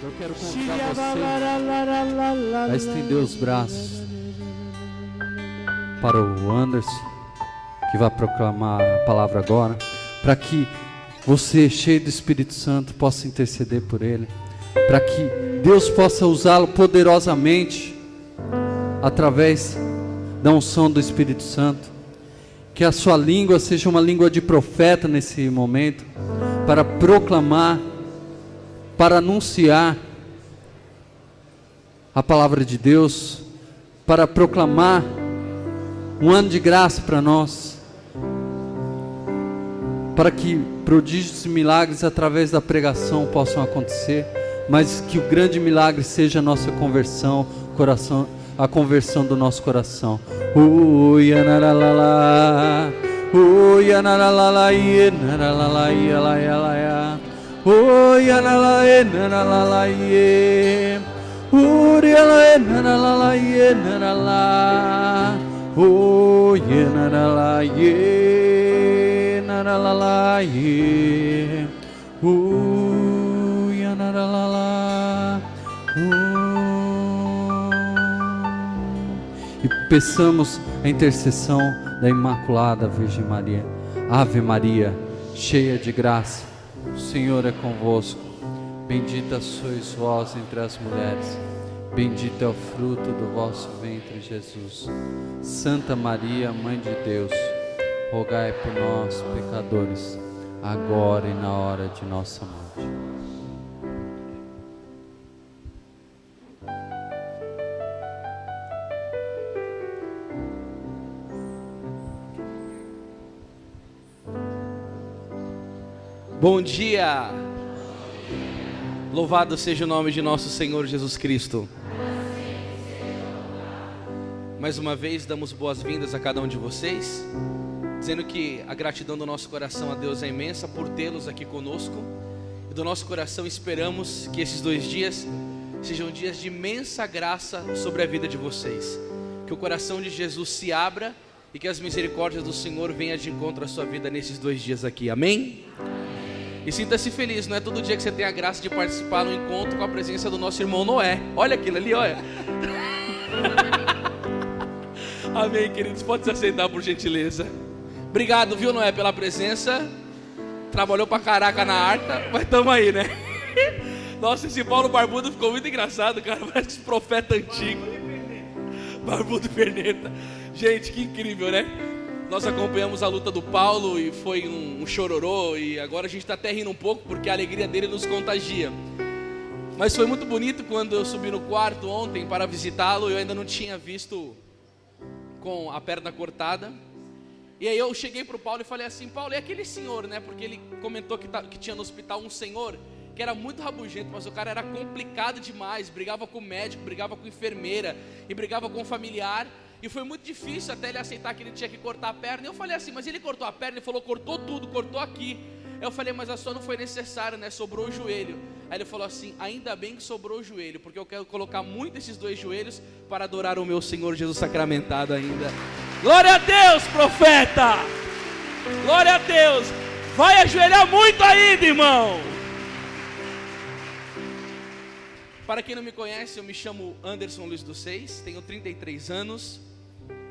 Eu quero convidar você a estender os braços para o Anderson, que vai proclamar a palavra agora, para que você, cheio do Espírito Santo, possa interceder por ele, para que Deus possa usá-lo poderosamente através da unção do Espírito Santo. Que a sua língua seja uma língua de profeta nesse momento, para proclamar, para anunciar a palavra de Deus, para proclamar um ano de graça para nós, para que prodígios e milagres através da pregação possam acontecer, mas que o grande milagre seja a nossa conversão, a conversão do nosso coração. E peçamos a intercessão da Imaculada Virgem Maria. Ave Maria, cheia de graça, o Senhor é convosco. Bendita sois vós entre as mulheres, bendito é o fruto do vosso ventre, Jesus. Santa Maria, Mãe de Deus, rogai por nós, pecadores, agora e na hora de nossa morte. Bom dia! Louvado seja o nome de nosso Senhor Jesus Cristo. Mais uma vez damos boas-vindas a cada um de vocês, dizendo que a gratidão do nosso coração a Deus é imensa por tê-los aqui conosco. E do nosso coração esperamos que esses 2 dias sejam dias de imensa graça sobre a vida de vocês. Que o coração de Jesus se abra e que as misericórdias do Senhor venham de encontro à sua vida nesses 2 dias aqui. Amém? E sinta-se feliz, não é todo dia que você tem a graça de participar no encontro com a presença do nosso irmão Noé. Olha aquilo ali, olha. Amém, queridos, pode se aceitar por gentileza. Obrigado, viu, Noé, pela presença. Trabalhou pra caraca na arca, mas tamo aí, né? Nossa, esse Paulo Barbudo ficou muito engraçado, cara. Parece esse profeta antigo. Barbudo e perneta. Gente, que incrível, né? Nós acompanhamos a luta do Paulo e foi um chororô. E agora a gente está até rindo um pouco porque a alegria dele nos contagia. Mas foi muito bonito quando eu subi no quarto ontem para visitá-lo. Eu ainda não tinha visto com a perna cortada. E aí eu cheguei para o Paulo e falei assim: Paulo, é aquele senhor, né? Porque ele comentou que tinha no hospital um senhor que era muito rabugento, mas o cara era complicado demais. Brigava com o médico, brigava com a enfermeira e brigava com o familiar. E foi muito difícil até ele aceitar que ele tinha que cortar a perna. E eu falei assim: mas ele cortou a perna? Ele falou: cortou tudo, cortou aqui. Eu falei: mas a sua não foi necessária, né? Sobrou o joelho. Aí ele falou assim: ainda bem que sobrou o joelho, porque eu quero colocar muito esses 2 joelhos para adorar o meu Senhor Jesus sacramentado ainda. Glória a Deus, profeta! Glória a Deus! Vai ajoelhar muito ainda, irmão! Para quem não me conhece, eu me chamo Anderson Luiz dos Seis, tenho 33 anos,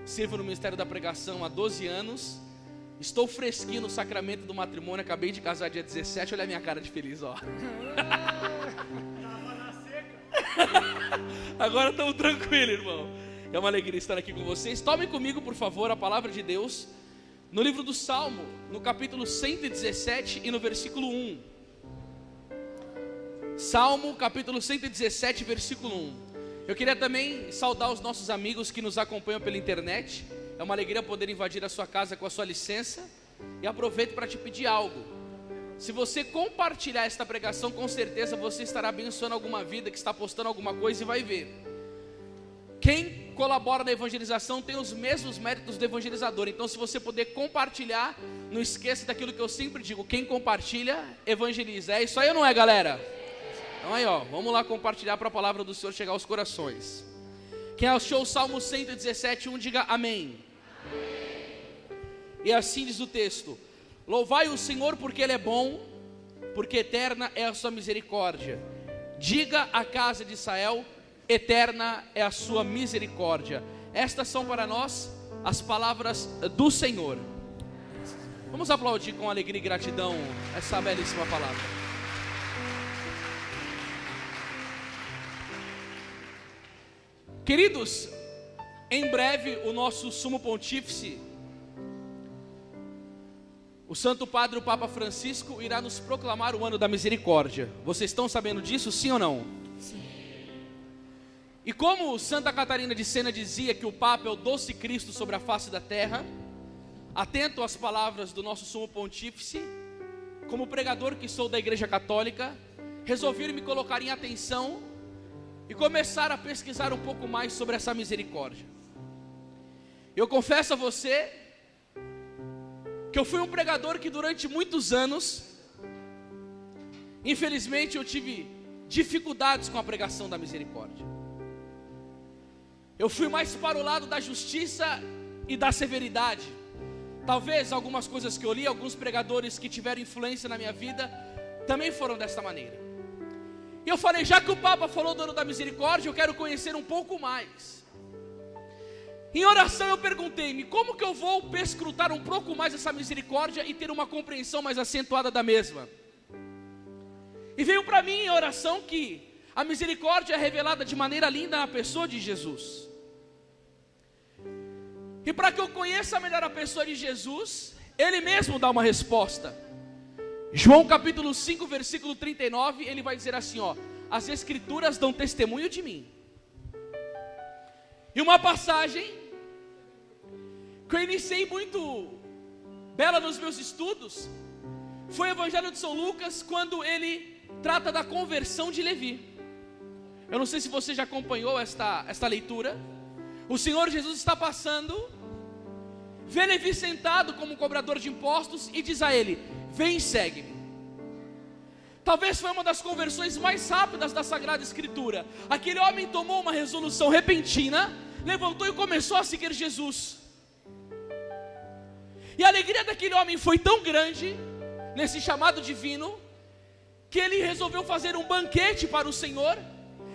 sirvo no Ministério da Pregação há 12 anos, estou fresquinho no sacramento do matrimônio, acabei de casar dia 17, olha a minha cara de feliz, ó. Agora estamos tranquilos, irmão. É uma alegria estar aqui com vocês. Tomem comigo, por favor, a palavra de Deus, no livro do Salmo, no capítulo 117 e no versículo 1. Salmo capítulo 117, versículo 1. Eu queria também saudar os nossos amigos que nos acompanham pela internet. É uma alegria poder invadir a sua casa com a sua licença. E aproveito para te pedir algo. Se você compartilhar esta pregação, com certeza você estará abençoando alguma vida que está postando alguma coisa e vai ver. Quem colabora na evangelização tem os mesmos méritos do evangelizador. Então, se você puder compartilhar, não esqueça daquilo que eu sempre digo: quem compartilha, evangeliza. É isso aí ou não é, galera? Então aí, ó, vamos lá compartilhar para a palavra do Senhor chegar aos corações. Quem achou o Salmo 117, 1, diga amém. E assim diz o texto: louvai o Senhor porque Ele é bom, porque eterna é a sua misericórdia, Diga à casa de Israel: eterna é a sua misericórdia. Estas são para nós as palavras do Senhor. Vamos aplaudir com alegria e gratidão essa belíssima palavra. Queridos, em breve o nosso sumo pontífice, o Santo Padre, o Papa Francisco, irá nos proclamar o ano da misericórdia. Vocês estão sabendo disso, sim ou não? Sim. E como Santa Catarina de Sena dizia que o Papa é o doce Cristo sobre a face da terra, atento às palavras do nosso sumo pontífice, como pregador que sou da Igreja Católica, resolvi me colocar em atenção e começar a pesquisar um pouco mais sobre essa misericórdia. Eu confesso a você que eu fui um pregador que durante muitos anos, infelizmente, eu tive dificuldades com a pregação da misericórdia. Eu fui mais para o lado da justiça e da severidade. Talvez algumas coisas que eu li, alguns pregadores que tiveram influência na minha vida, também foram desta maneira. E eu falei, já que o Papa falou do ano da misericórdia, eu quero conhecer um pouco mais. Em oração eu perguntei-me, como que eu vou perscrutar um pouco mais essa misericórdia e ter uma compreensão mais acentuada da mesma? E veio para mim em oração que a misericórdia é revelada de maneira linda na pessoa de Jesus. E para que eu conheça melhor a pessoa de Jesus, Ele mesmo dá uma resposta. João capítulo 5, versículo 39, ele vai dizer assim, ó: as Escrituras dão testemunho de mim. E uma passagem que eu iniciei muito bela nos meus estudos foi o Evangelho de São Lucas, quando ele trata da conversão de Levi. Eu não sei se você já acompanhou esta leitura. O Senhor Jesus está passando, vê Levi sentado como cobrador de impostos e diz a ele: vem e segue-me. Talvez foi uma das conversões mais rápidas da Sagrada Escritura. Aquele homem tomou uma resolução repentina, levantou e começou a seguir Jesus. E a alegria daquele homem foi tão grande, nesse chamado divino, que ele resolveu fazer um banquete para o Senhor,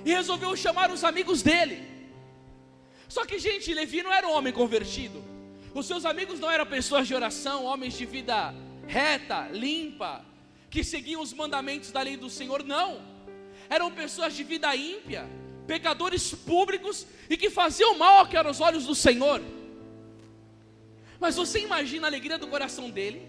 e resolveu chamar os amigos dele. Só que, gente, Levi não era um homem convertido. Os seus amigos não eram pessoas de oração, homens de vida reta, limpa, que seguiam os mandamentos da lei do Senhor. Não, eram pessoas de vida ímpia, pecadores públicos, e que faziam mal aos olhos do Senhor. Mas você imagina a alegria do coração dele,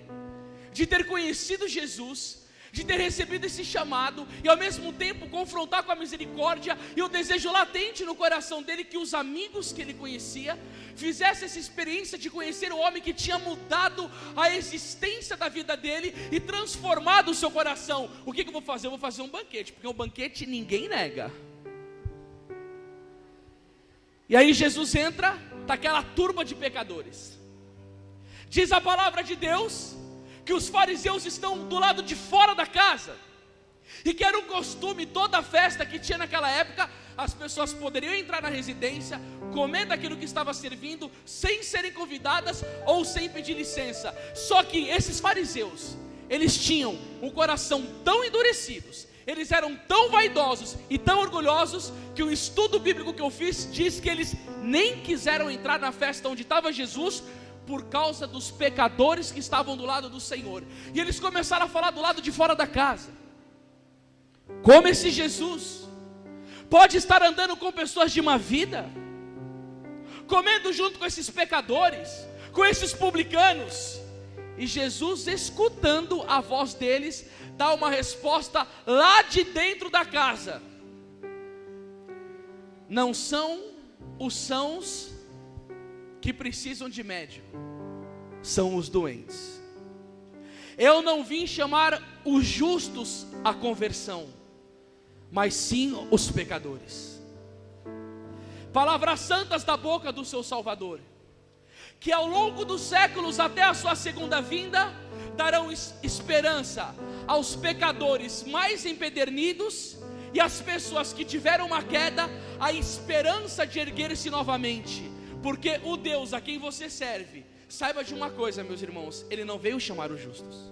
de ter conhecido Jesus, de ter recebido esse chamado, e ao mesmo tempo confrontar com a misericórdia, e o desejo latente no coração dele, que os amigos que ele conhecia, fizessem essa experiência de conhecer o homem que tinha mudado a existência da vida dele, e transformado o seu coração. O que eu vou fazer? Eu vou fazer um banquete, porque um banquete ninguém nega. E aí Jesus entra, está aquela turba de pecadores. Diz a palavra de Deus que os fariseus estão do lado de fora da casa, e que era um costume, toda festa que tinha naquela época, as pessoas poderiam entrar na residência, comer daquilo que estava servindo, sem serem convidadas ou sem pedir licença. Só que esses fariseus, eles tinham um coração tão endurecidos, eles eram tão vaidosos e tão orgulhosos, que o estudo bíblico que eu fiz diz que eles nem quiseram entrar na festa onde estava Jesus, por causa dos pecadores que estavam do lado do Senhor. E eles começaram a falar do lado de fora da casa: como esse Jesus pode estar andando com pessoas de má vida, comendo junto com esses pecadores, com esses publicanos? E Jesus, escutando a voz deles, dá uma resposta lá de dentro da casa: não são os sãos que precisam de médico, são os doentes. Eu não vim chamar os justos à conversão, mas sim os pecadores. Palavras santas da boca do seu Salvador, que ao longo dos séculos até a sua segunda vinda, darão esperança aos pecadores mais empedernidos, e às pessoas que tiveram uma queda, a esperança de erguer-se novamente. Porque o Deus a quem você serve, saiba de uma coisa, meus irmãos, Ele não veio chamar os justos,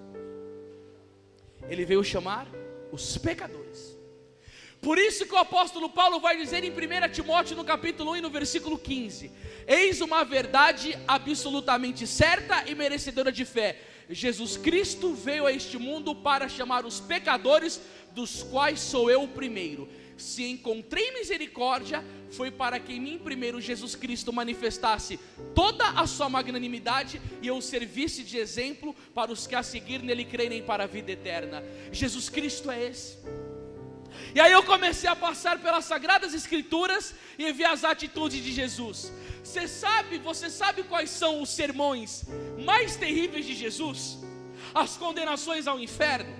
Ele veio chamar os pecadores. Por isso que o apóstolo Paulo vai dizer em 1 Timóteo no capítulo 1 e no versículo 15: eis uma verdade absolutamente certa e merecedora de fé, Jesus Cristo veio a este mundo para chamar os pecadores, dos quais sou eu o primeiro. Se encontrei misericórdia, foi para que em mim primeiro Jesus Cristo manifestasse toda a sua magnanimidade e eu servisse de exemplo para os que a seguir nele crerem para a vida eterna. Jesus Cristo é esse. E aí eu comecei a passar pelas Sagradas Escrituras e ver as atitudes de Jesus. Você sabe quais são os sermões mais terríveis de Jesus? As condenações ao inferno,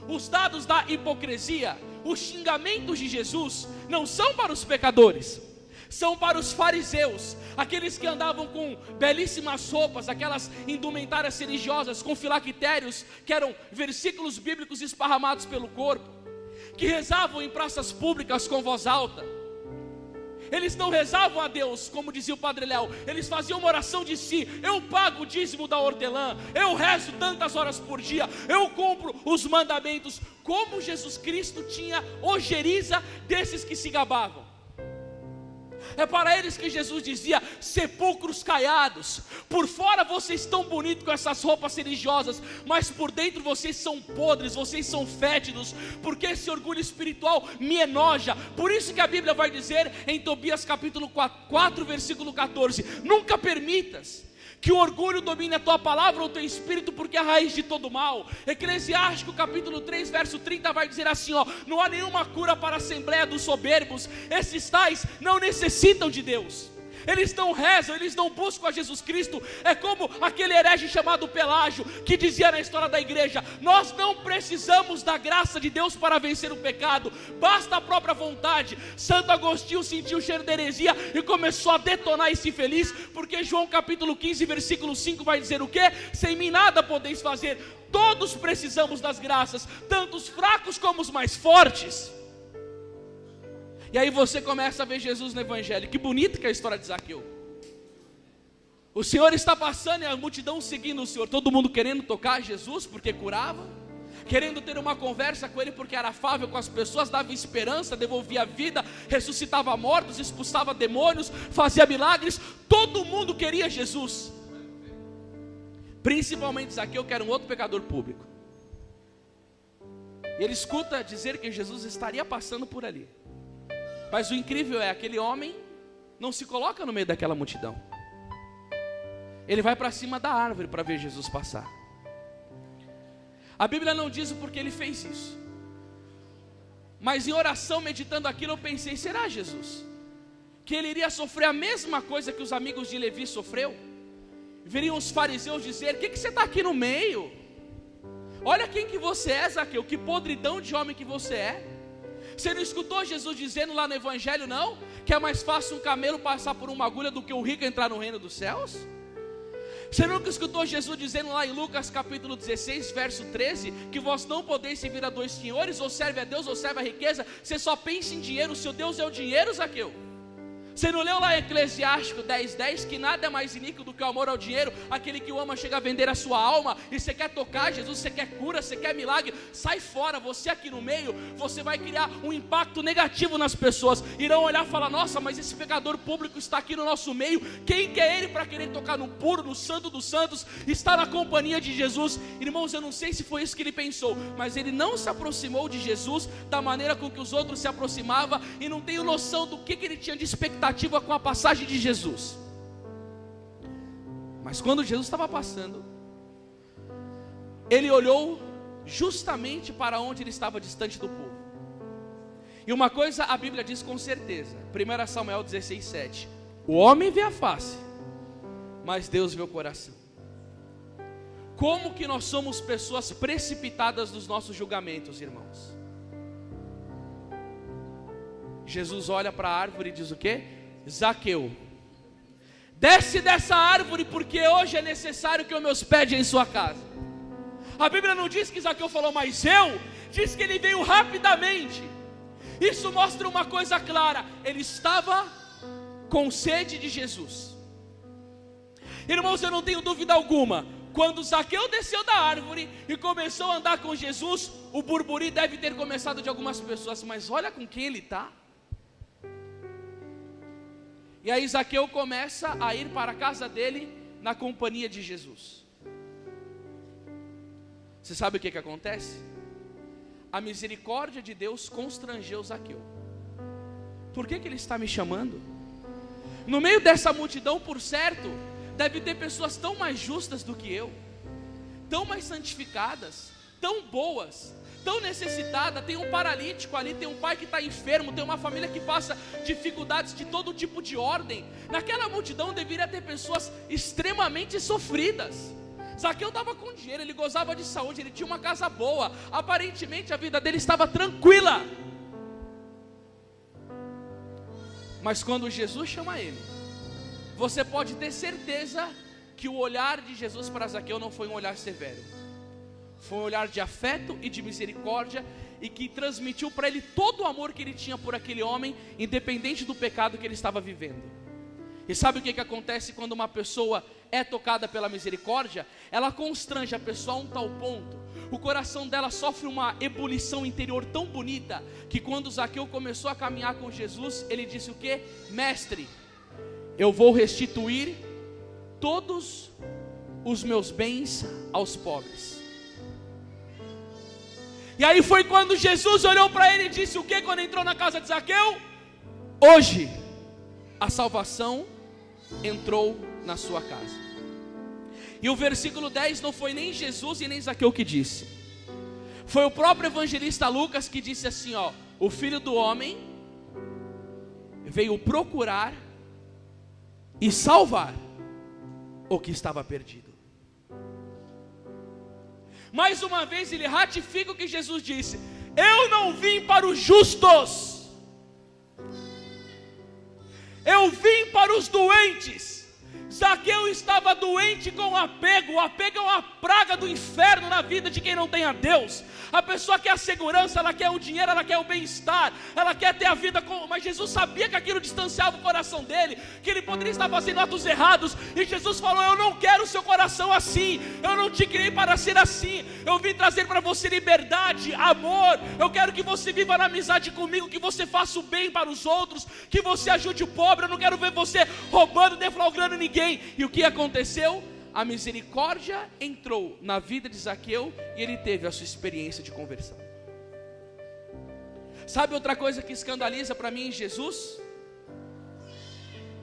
os dados da hipocrisia, os xingamentos de Jesus não são para os pecadores, são para os fariseus, aqueles que andavam com belíssimas roupas, aquelas indumentárias religiosas com filactérios, que eram versículos bíblicos esparramados pelo corpo, que rezavam em praças públicas com voz alta. Eles não rezavam a Deus, como dizia o Padre Léo, eles faziam uma oração de si: eu pago o dízimo da hortelã, eu rezo tantas horas por dia, eu cumpro os mandamentos. Como Jesus Cristo tinha ojeriza desses que se gabavam. É para eles que Jesus dizia: sepulcros caiados, por fora vocês estão bonitos com essas roupas religiosas, mas por dentro vocês são podres, vocês são fétidos, porque esse orgulho espiritual me enoja. Por isso que a Bíblia vai dizer em Tobias capítulo 4 versículo 14: nunca permitas que o orgulho domine a tua palavra ou o teu espírito, porque é a raiz de todo mal. Eclesiástico capítulo 3 verso 30 vai dizer assim, não há nenhuma cura para a assembleia dos soberbos, esses tais não necessitam de Deus, eles não rezam, eles não buscam a Jesus Cristo. É como aquele herege chamado Pelágio, que dizia na história da igreja: nós não precisamos da graça de Deus para vencer o pecado, basta a própria vontade. Santo Agostinho sentiu o cheiro da heresia e começou a detonar esse infeliz, porque João capítulo 15 versículo 5 vai dizer o quê? Sem mim nada podeis fazer. Todos precisamos das graças, tanto os fracos como os mais fortes. E aí você começa a ver Jesus no Evangelho. Que bonita que é a história de Zaqueu. O Senhor está passando e a multidão seguindo o Senhor, todo mundo querendo tocar Jesus porque curava, querendo ter uma conversa com Ele porque era afável com as pessoas, dava esperança, devolvia vida, ressuscitava mortos, expulsava demônios, fazia milagres. Todo mundo queria Jesus, principalmente Zaqueu, que era um outro pecador público. E ele escuta dizer que Jesus estaria passando por ali. Mas o incrível é, aquele homem não se coloca no meio daquela multidão. Ele vai para cima da árvore para ver Jesus passar. A Bíblia não diz o porquê ele fez isso, mas em oração, meditando aquilo, eu pensei: será, Jesus, que ele iria sofrer a mesma coisa que os amigos de Levi sofreu? Viriam os fariseus dizer: o que você está aqui no meio? Olha quem que você é, Zaqueu, que podridão de homem que você é. Você não escutou Jesus dizendo lá no Evangelho, não? Que é mais fácil um camelo passar por uma agulha do que um rico entrar no reino dos céus? Você nunca escutou Jesus dizendo lá em Lucas capítulo 16 verso 13, que vós não podeis servir a dois senhores, ou serve a Deus ou serve a riqueza? Você só pensa em dinheiro, o seu Deus é o dinheiro, Zaqueu? Você não leu lá em Eclesiástico 10:10 que nada é mais iníquo do que o amor ao dinheiro? Aquele que o ama chega a vender a sua alma. E você quer tocar Jesus, você quer cura, você quer milagre, sai fora. Você aqui no meio, você vai criar um impacto negativo nas pessoas. Irão olhar e falar: nossa, mas esse pecador público está aqui no nosso meio. Quem que é ele para querer tocar no puro, no santo dos santos, está na companhia de Jesus? Irmãos, eu não sei se foi isso que ele pensou, mas ele não se aproximou de Jesus da maneira com que os outros se aproximavam. E não tenho noção do que ele tinha de expectativa com a passagem de Jesus. Mas quando Jesus estava passando, ele olhou justamente para onde ele estava distante do povo. E uma coisa a Bíblia diz com certeza, 1 Samuel 16:7: o homem vê a face, mas Deus vê o coração. Como que nós somos pessoas precipitadas nos nossos julgamentos, irmãos? Jesus olha para a árvore e diz o quê? Zaqueu, desce dessa árvore, porque hoje é necessário que eu me hospede em sua casa. A Bíblia não diz que Zaqueu falou: mas eu, diz que ele veio rapidamente. Isso mostra uma coisa clara: ele estava com sede de Jesus. Irmãos, eu não tenho dúvida alguma, Quando Zaqueu desceu da árvore e começou a andar com Jesus, o burburinho deve ter começado de algumas pessoas, mas olha com quem ele está. E aí Zaqueu começa a ir para a casa dele na companhia de Jesus. Você sabe o que acontece? A misericórdia de Deus constrangeu Zaqueu. Por que ele está me chamando? No meio dessa multidão, por certo, deve ter pessoas tão mais justas do que eu, tão mais santificadas, tão boas, tão necessitada. Tem um paralítico ali, tem um pai que está enfermo, tem uma família que passa dificuldades de todo tipo de ordem. Naquela multidão deveria ter pessoas extremamente sofridas. Zaqueu estava com dinheiro, ele gozava de saúde, ele tinha uma casa boa, aparentemente a vida dele estava tranquila. Mas quando Jesus chama ele, você pode ter certeza que o olhar de Jesus para Zaqueu não foi um olhar severo. Foi um olhar de afeto e de misericórdia, e que transmitiu para ele todo o amor que ele tinha por aquele homem, independente do pecado que ele estava vivendo. E sabe o que acontece quando uma pessoa é tocada pela misericórdia? Ela constrange a pessoa a um tal ponto, o coração dela sofre uma ebulição interior tão bonita, que quando Zaqueu começou a caminhar com Jesus, ele disse o quê? Mestre, eu vou restituir todos os meus bens aos pobres. E aí foi quando Jesus olhou para ele e disse o que quando entrou na casa de Zaqueu? Hoje a salvação entrou na sua casa. E o versículo 10 não foi nem Jesus e nem Zaqueu que disse, foi o próprio evangelista Lucas que disse assim, ó: o Filho do Homem veio procurar e salvar o que estava perdido. Mais uma vez ele ratifica o que Jesus disse: eu não vim para os justos, eu vim para os doentes. Zaqueu estava doente com apego. O apego é uma praga do inferno na vida de quem não tem a Deus. A pessoa quer a segurança, ela quer o dinheiro, ela quer o bem-estar, ela quer ter a vida com... Mas Jesus sabia que aquilo distanciava o coração dele, que ele poderia estar fazendo atos errados. E Jesus falou: eu não quero o seu coração assim, eu não te criei para ser assim. Eu vim trazer para você liberdade, amor. Eu quero que você viva na amizade comigo, que você faça o bem para os outros, que você ajude o pobre. Eu não quero ver você roubando, deflagrando ninguém. E o que aconteceu? A misericórdia entrou na vida de Zaqueu e ele teve a sua experiência de conversão. Sabe outra coisa que escandaliza para mim em Jesus?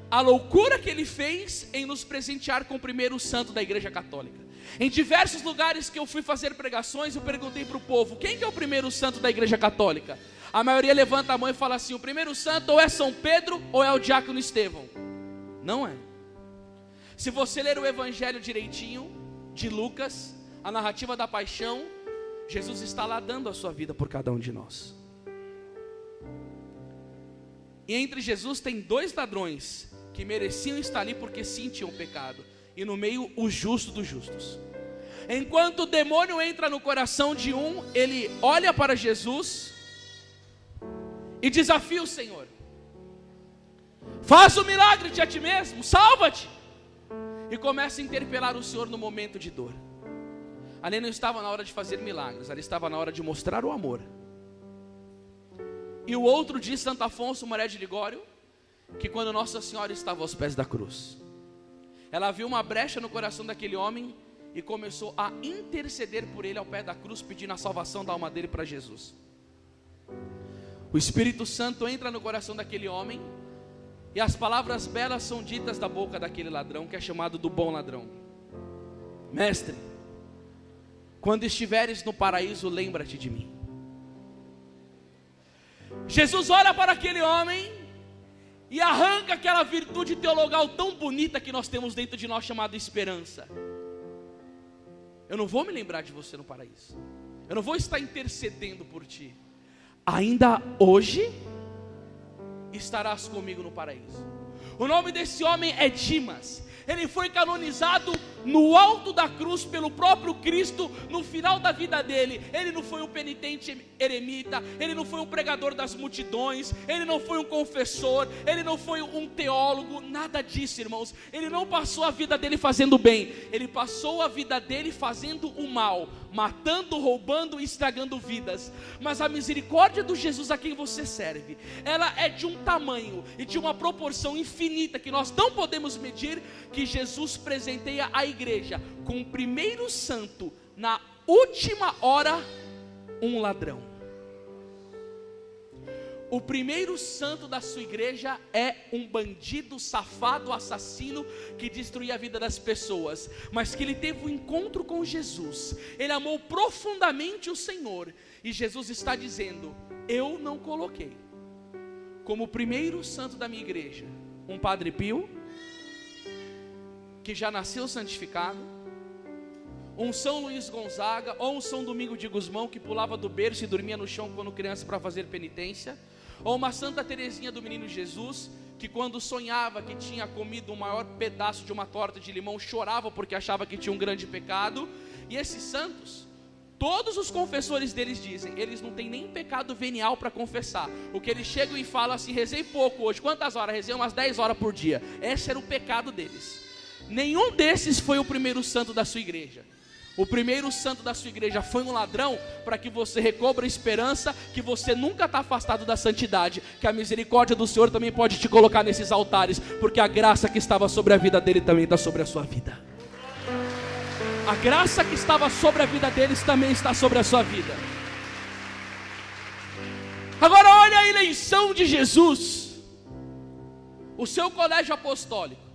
A loucura que ele fez em nos presentear com o primeiro santo da Igreja Católica. Em diversos lugares que eu fui fazer pregações, eu perguntei para o povo: quem que é o primeiro santo da Igreja Católica? A maioria levanta a mão e fala assim: o primeiro santo ou é São Pedro ou é o diácono Estevão. Não é. Se você ler o evangelho direitinho, de Lucas, a narrativa da paixão, Jesus está lá dando a sua vida por cada um de nós. E entre Jesus tem dois ladrões que mereciam estar ali porque sentiam o pecado, e no meio o justo dos justos. Enquanto o demônio entra no coração de um, ele olha para Jesus e desafia o Senhor: faz o milagre de ti mesmo, salva-te. E começa a interpelar o Senhor no momento de dor. Ali não estava na hora de fazer milagres, ali estava na hora de mostrar o amor. E o outro diz, Santo Afonso Maria de Ligório, que quando Nossa Senhora estava aos pés da cruz, ela viu uma brecha no coração daquele homem e começou a interceder por ele ao pé da cruz, pedindo a salvação da alma dele para Jesus. O Espírito Santo entra no coração daquele homem, e as palavras belas são ditas da boca daquele ladrão, que é chamado do bom ladrão: mestre, quando estiveres no paraíso, lembra-te de mim. Jesus olha para aquele homem e arranca aquela virtude teologal tão bonita que nós temos dentro de nós, chamada esperança. Eu não vou me lembrar de você no paraíso, eu não vou estar intercedendo por ti. Ainda hoje estarás comigo no paraíso. O nome desse homem é Dimas. ele foi canonizado no alto da cruz pelo próprio Cristo, no final da vida dele. Ele não foi um penitente eremita, ele não foi um pregador das multidões, ele não foi um confessor, ele não foi um teólogo, nada disso, irmãos. Ele não passou a vida dele fazendo bem, ele passou a vida dele fazendo o mal, matando, roubando e estragando vidas. Mas a misericórdia do Jesus a quem você serve, ela é de um tamanho e de uma proporção infinita que nós não podemos medir, que Jesus presenteia a igreja com o primeiro santo, na última hora, um ladrão. O primeiro santo da sua igreja é um bandido, safado, assassino, que destruía a vida das pessoas, mas que ele teve um encontro com Jesus, ele amou profundamente o Senhor, e Jesus está dizendo: eu não coloquei como primeiro santo da minha igreja um Padre Pio, que já nasceu santificado, um São Luís Gonzaga, ou um São Domingo de Gusmão, que pulava do berço e dormia no chão quando criança para fazer penitência, ou uma Santa Teresinha do Menino Jesus, que quando sonhava que tinha comido o maior pedaço de uma torta de limão, chorava porque achava que tinha um grande pecado. E esses santos, todos os confessores deles dizem, eles não têm nem pecado venial para confessar. O que eles chegam e falam assim: rezei pouco hoje. Quantas horas? Rezei umas 10 horas por dia. Esse era o pecado deles. Nenhum desses foi o primeiro santo da sua igreja. O primeiro santo da sua igreja foi um ladrão, para que você recobre a esperança que você nunca está afastado da santidade, que a misericórdia do Senhor também pode te colocar nesses altares, porque a graça que estava sobre a vida dele também está sobre a sua vida. A graça que estava sobre a vida deles também está sobre a sua vida. Agora olha a eleição de Jesus, o seu colégio apostólico.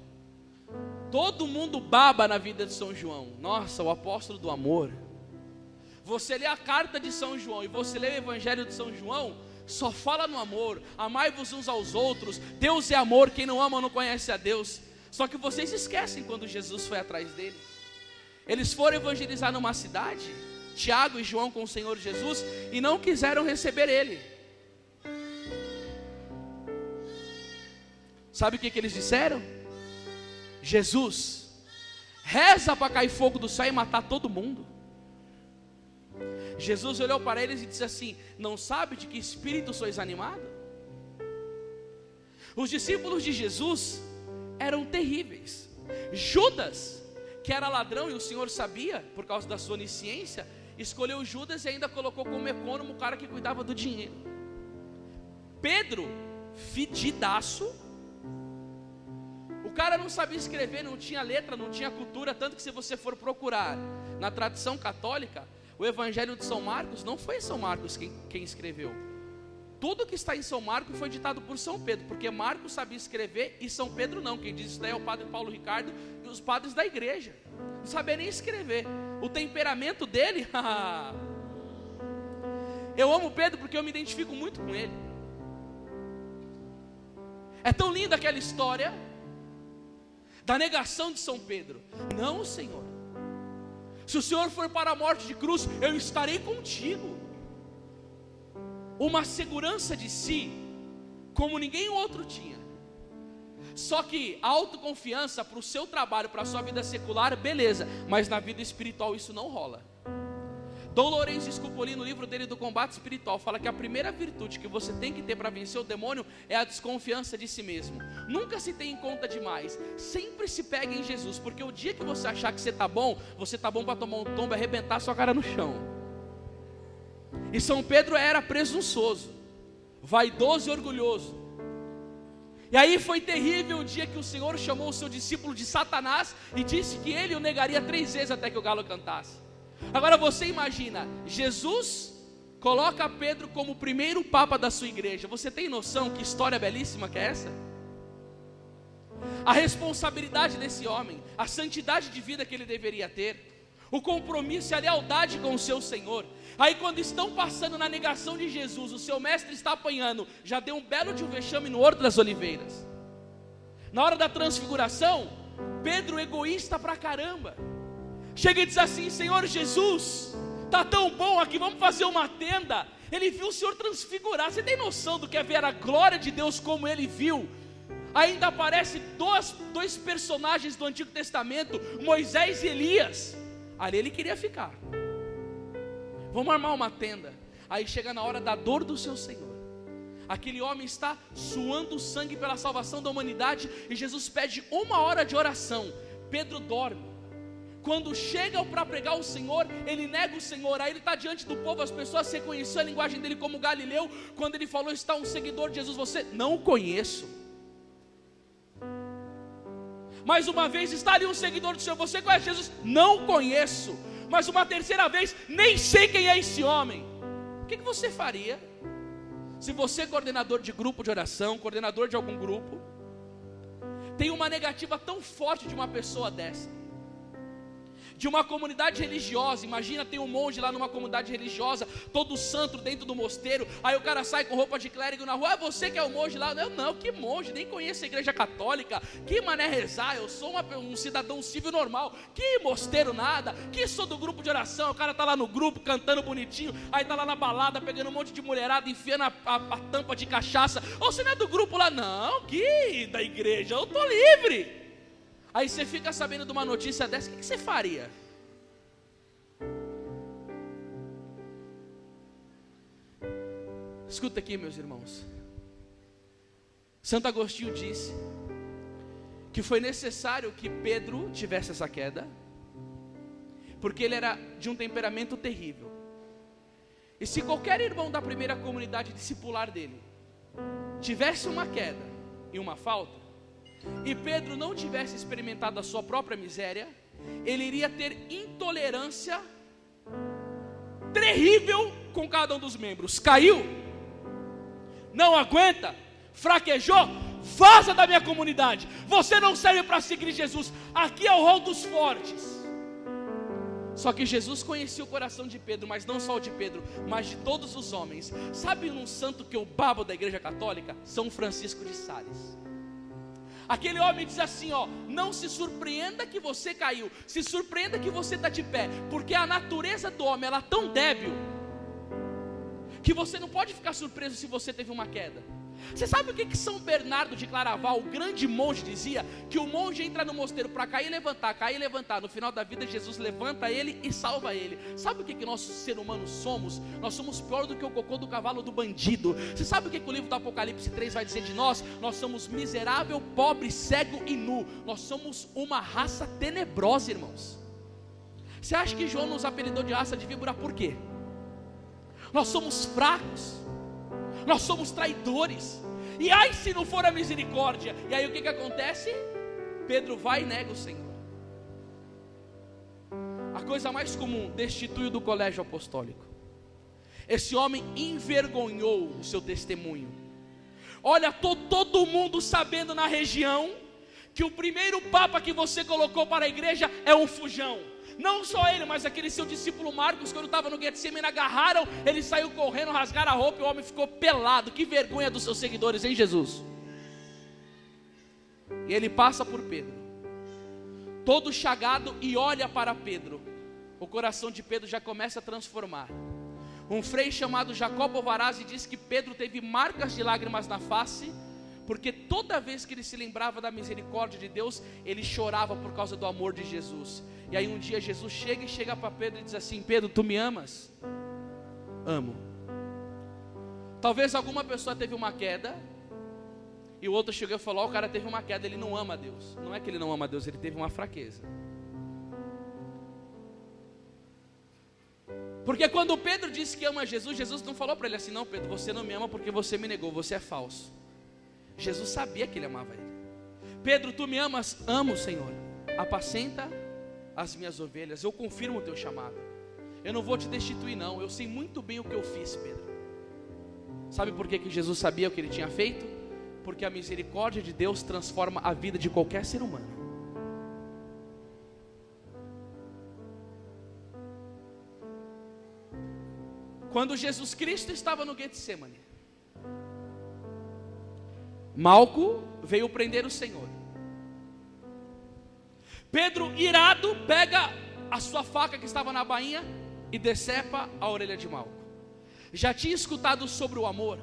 Todo mundo baba na vida de São João. Nossa, o apóstolo do amor. Você lê a carta de São João e você lê o evangelho de São João, só fala no amor. Amai-vos uns aos outros. Deus é amor, quem não ama não conhece a Deus. Só que vocês esquecem quando Jesus foi atrás dele. Eles foram evangelizar numa cidade, Tiago e João com o Senhor Jesus, e não quiseram receber ele. Sabe o que eles disseram? Jesus, reza para cair fogo do céu e matar todo mundo. Jesus olhou para eles e disse assim: não sabe de que espírito sois animado? Os discípulos de Jesus eram terríveis. Judas, que era ladrão e o Senhor sabia, por causa da sua onisciência, escolheu Judas e ainda colocou como econômico o cara que cuidava do dinheiro. Pedro, fedidaço. O cara não sabia escrever, não tinha letra, não tinha cultura, tanto que se você for procurar na tradição católica, o evangelho de São Marcos, não foi São Marcos quem escreveu. Tudo que está em São Marcos foi ditado por São Pedro, porque Marcos sabia escrever e São Pedro não. Quem diz isso daí é o padre Paulo Ricardo e os padres da igreja. Não sabia nem escrever. O temperamento dele, eu amo Pedro porque eu me identifico muito com ele. É tão linda aquela história da negação de São Pedro. Não, Senhor, se o Senhor for para a morte de cruz, eu estarei contigo. Uma segurança de si como ninguém outro tinha. Só que a autoconfiança para o seu trabalho, para a sua vida secular, beleza, mas na vida espiritual isso não rola. Dom Lourenço Scupolini, no livro dele do Combate Espiritual, fala que a primeira virtude que você tem que ter para vencer o demônio é a desconfiança de si mesmo. Nunca se tem em conta demais, sempre se pega em Jesus, porque o dia que você achar que você está bom para tomar um tombo e arrebentar sua cara no chão. E São Pedro era presunçoso, vaidoso e orgulhoso. E aí foi terrível o dia que o Senhor chamou o seu discípulo de Satanás e disse que ele o negaria 3 vezes até que o galo cantasse. Agora você imagina, Jesus coloca Pedro como o primeiro papa da sua igreja. Você tem noção que história belíssima que é essa? A responsabilidade desse homem, a santidade de vida que ele deveria ter, o compromisso e a lealdade com o seu Senhor. Aí quando estão passando na negação de Jesus, o seu mestre está apanhando, já deu um belo de um vexame no Horto das Oliveiras. Na hora da transfiguração, Pedro egoísta pra caramba, chega e diz assim: Senhor Jesus, está tão bom aqui, vamos fazer uma tenda. Ele viu o Senhor transfigurar. Você tem noção do que é ver a glória de Deus como ele viu? ainda aparece dois personagens do Antigo Testamento, Moisés e Elias. Ali ele queria ficar. Vamos armar uma tenda. Aí chega na hora da dor do seu Senhor. Aquele homem está suando sangue pela salvação da humanidade, e Jesus pede 1 hora de oração. Pedro dorme. Quando chega para pregar o Senhor, ele nega o Senhor. Aí ele está diante do povo, as pessoas reconheceram a linguagem dele como Galileu. Quando ele falou, está um seguidor de Jesus, você não o conheço. Mais uma vez, está ali um seguidor do Senhor, você conhece Jesus? Não conheço. Mas uma terceira vez, nem sei quem é esse homem. O que você faria? Se você é coordenador de grupo de oração, coordenador de algum grupo, tem uma negativa tão forte de uma pessoa dessa, de uma comunidade religiosa. Imagina, tem um monge lá numa comunidade religiosa, todo santo dentro do mosteiro. Aí o cara sai com roupa de clérigo na rua. Você que é o monge lá? Eu não, que monge, nem conheço a igreja católica. Que mané rezar, eu sou um cidadão civil normal. Que mosteiro nada, que sou do grupo de oração. O cara tá lá no grupo cantando bonitinho, aí tá lá na balada pegando um monte de mulherada, enfiando a tampa de cachaça. Ou você não é do grupo lá? Não, que da igreja, eu tô livre. Aí você fica sabendo de uma notícia dessa, o que você faria? Escuta aqui, meus irmãos. Santo Agostinho disse que foi necessário que Pedro tivesse essa queda, porque ele era de um temperamento terrível. E se qualquer irmão da primeira comunidade discipular dele tivesse uma queda e uma falta, e Pedro não tivesse experimentado a sua própria miséria, ele iria ter intolerância terrível com cada um dos membros. Caiu, não aguenta, fraquejou, vaza da minha comunidade. Você não serve para seguir Jesus. Aqui é o rol dos fortes. Só que Jesus conhecia o coração de Pedro, mas não só o de Pedro, mas de todos os homens. Sabe um santo que eu babo da igreja católica? São Francisco de Sales. Aquele homem diz assim, ó: não se surpreenda que você caiu, se surpreenda que você está de pé, porque a natureza do homem, ela é tão débil, que você não pode ficar surpreso se você teve uma queda. Você sabe o que São Bernardo de Claraval, o grande monge, dizia? Que o monge entra no mosteiro para cair e levantar. No final da vida, Jesus levanta ele e salva ele. Sabe o que nós seres humanos somos? Nós somos pior do que o cocô do cavalo do bandido. Você sabe o que o livro do Apocalipse 3 vai dizer de nós? Nós somos miserável, pobre, cego e nu. Nós somos uma raça tenebrosa, irmãos. Você acha que João nos apelidou de raça de víbora por quê? Nós somos fracos, nós somos traidores, e ai se não for a misericórdia. E aí o que acontece? Pedro vai e nega o Senhor. A coisa mais comum, destitui do colégio apostólico. Esse homem envergonhou o seu testemunho. Olha, todo mundo sabendo na região que o primeiro papa que você colocou para a igreja é um fujão. Não só ele, mas aquele seu discípulo Marcos, quando estava no Getsemane, agarraram, ele saiu correndo, rasgaram a roupa e o homem ficou pelado. Que vergonha dos seus seguidores, hein, Jesus? E ele passa por Pedro, todo chagado, e olha para Pedro. O coração de Pedro já começa a transformar. Um frei chamado Jacobo Varazzi diz que Pedro teve marcas de lágrimas na face, porque toda vez que ele se lembrava da misericórdia de Deus, ele chorava por causa do amor de Jesus. E aí um dia Jesus chega para Pedro e diz assim: Pedro, tu me amas? Amo. Talvez alguma pessoa teve uma queda, e o outro chegou e falou: o cara teve uma queda, ele não ama a Deus. Não é que ele não ama a Deus, ele teve uma fraqueza. Porque quando Pedro disse que ama Jesus, Jesus não falou para ele assim: não, Pedro, você não me ama porque você me negou, você é falso. Jesus sabia que ele amava ele. Pedro, tu me amas? Amo, Senhor. Apacenta as minhas ovelhas. Eu confirmo o teu chamado. Eu não vou te destituir não. Eu sei muito bem o que eu fiz, Pedro. Sabe por que Jesus sabia o que ele tinha feito? Porque a misericórdia de Deus transforma a vida de qualquer ser humano. Quando Jesus Cristo estava no Getsemane, Malco veio prender o Senhor. Pedro, irado, pega a sua faca que estava na bainha e decepa a orelha de Malco. Já tinha escutado sobre o amor,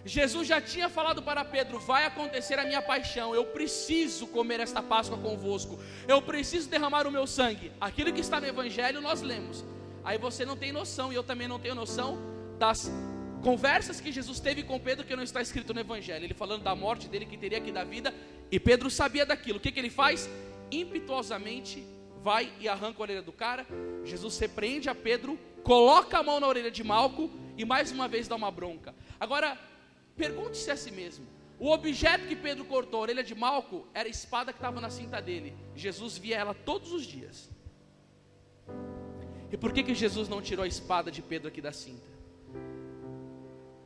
Jesus já tinha falado para Pedro: vai acontecer a minha paixão, eu preciso comer esta Páscoa convosco, eu preciso derramar o meu sangue. Aquilo que está no Evangelho nós lemos. Aí você não tem noção, e eu também não tenho noção, das conversas que Jesus teve com Pedro, que não está escrito no Evangelho. Ele falando da morte dele, que teria que dar vida, e Pedro sabia daquilo. O que ele faz? Impetuosamente vai e arranca a orelha do cara. Jesus repreende a Pedro, coloca a mão na orelha de Malco e mais uma vez dá uma bronca. Agora, pergunte-se a si mesmo: o objeto que Pedro cortou a orelha de Malco era a espada que estava na cinta dele. Jesus via ela todos os dias. E por que Jesus não tirou a espada de Pedro aqui da cinta?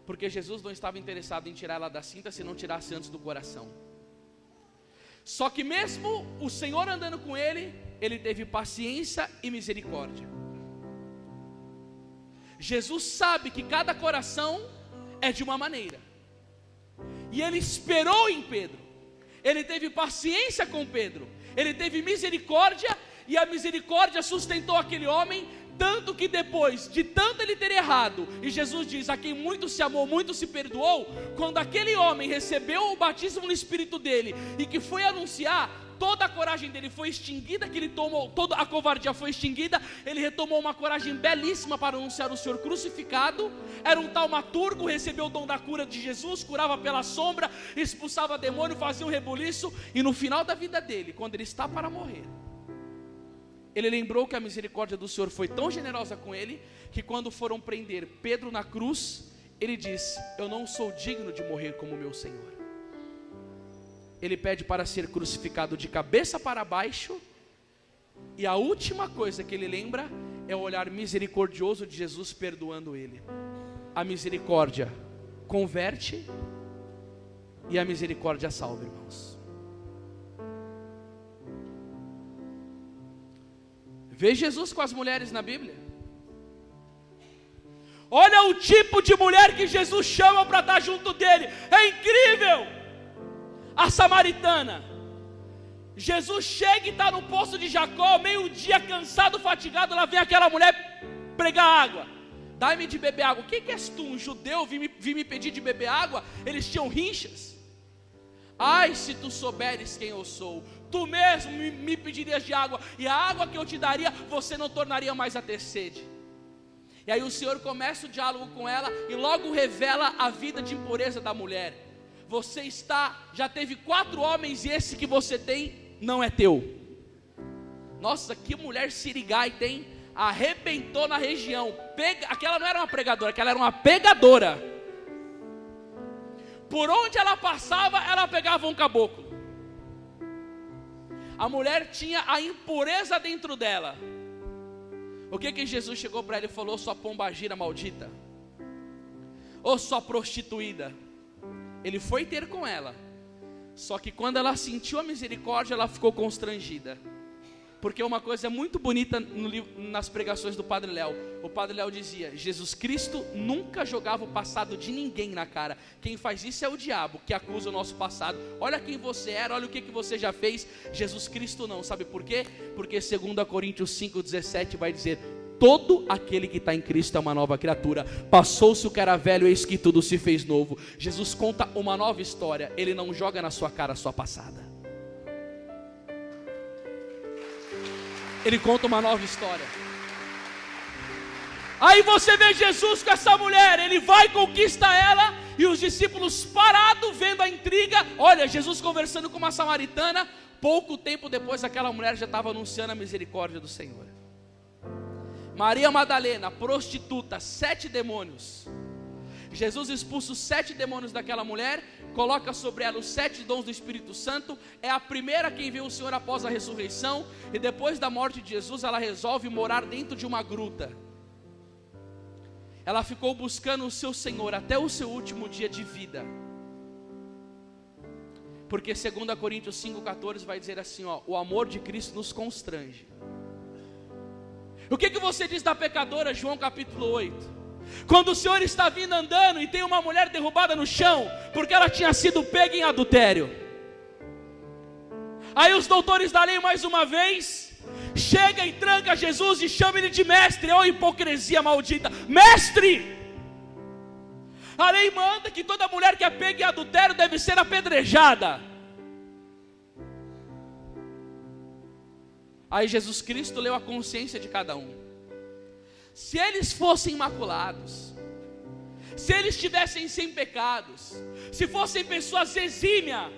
Porque Jesus não estava interessado em tirar ela da cinta se não tirasse antes do coração. Só que mesmo o Senhor andando com ele, ele teve paciência e misericórdia. Jesus sabe que cada coração é de uma maneira, e ele esperou em Pedro, ele teve paciência com Pedro, ele teve misericórdia, e a misericórdia sustentou aquele homem, tanto que depois de tanto ele ter errado, e Jesus diz: a quem muito se amou, muito se perdoou. Quando aquele homem recebeu o batismo no Espírito dele, e que foi anunciar, toda a coragem dele foi extinguida, que ele tomou, toda a covardia foi extinguida, ele retomou uma coragem belíssima para anunciar o Senhor crucificado. Era um taumaturgo, recebeu o dom da cura de Jesus, curava pela sombra, expulsava demônio, fazia um rebuliço, e no final da vida dele, quando ele está para morrer, ele lembrou que a misericórdia do Senhor foi tão generosa com ele, que quando foram prender Pedro na cruz, ele disse: eu não sou digno de morrer como meu Senhor. Ele pede para ser crucificado de cabeça para baixo, e a última coisa que ele lembra é o olhar misericordioso de Jesus perdoando ele. A misericórdia converte, e a misericórdia salva, irmãos. Vê Jesus com as mulheres na Bíblia. Olha o tipo de mulher que Jesus chama para estar junto dele. É incrível. A samaritana. Jesus chega e está no poço de Jacó, meio-dia, cansado, fatigado. Lá vem aquela mulher pregar água. Dá-me de beber água. Quem que és tu, um judeu, vim me pedir de beber água? Eles tinham rinchas. Ai, se tu souberes quem eu sou, tu mesmo me pedirias de água, e a água que eu te daria, você não tornaria mais a ter sede. E aí o Senhor começa o diálogo com ela, e logo revela a vida de impureza da mulher. Você já teve 4 homens, e esse que você tem não é teu. Nossa, que mulher sirigai tem, arrebentou na região. Aquela não era uma pregadora, aquela era uma pegadora. Por onde ela passava, ela pegava um caboclo. A mulher tinha a impureza dentro dela. O que Jesus chegou para ela e falou: sua pombagira maldita, ou sua prostituída. Ele foi ter com ela, só que quando ela sentiu a misericórdia, ela ficou constrangida. Porque uma coisa muito bonita nas pregações do Padre Léo, o Padre Léo dizia: Jesus Cristo nunca jogava o passado de ninguém na cara. Quem faz isso é o diabo, que acusa o nosso passado. Olha quem você era, olha o que você já fez. Jesus Cristo não, sabe por quê? Porque 2 Coríntios 5,17 vai dizer: todo aquele que está em Cristo é uma nova criatura. Passou-se o que era velho, eis que tudo se fez novo. Jesus conta uma nova história, ele não joga na sua cara a sua passada. Ele conta uma nova história. Aí você vê Jesus com essa mulher, ele vai, conquista ela, e os discípulos parados, vendo a intriga. Olha, Jesus conversando com uma samaritana. Pouco tempo depois, aquela mulher já estava anunciando a misericórdia do Senhor. Maria Madalena, prostituta, 7 demônios. Jesus expulsa os 7 demônios daquela mulher, coloca sobre ela os 7 dons do Espírito Santo. É a primeira quem vê o Senhor após a ressurreição. E depois da morte de Jesus, ela resolve morar dentro de uma gruta. Ela ficou buscando o seu Senhor até o seu último dia de vida. Porque 2 Coríntios 5,14 vai dizer assim, ó: o amor de Cristo nos constrange. O que você diz da pecadora, João capítulo 8? Quando o Senhor está vindo andando e tem uma mulher derrubada no chão, porque ela tinha sido pega em adultério. Aí os doutores da lei mais uma vez chega e tranca Jesus e chama ele de mestre. Ô hipocrisia maldita, mestre! A lei manda que toda mulher que é pega em adultério deve ser apedrejada. Aí Jesus Cristo leu a consciência de cada um. Se eles fossem imaculados, se eles estivessem sem pecados, se fossem pessoas exímias,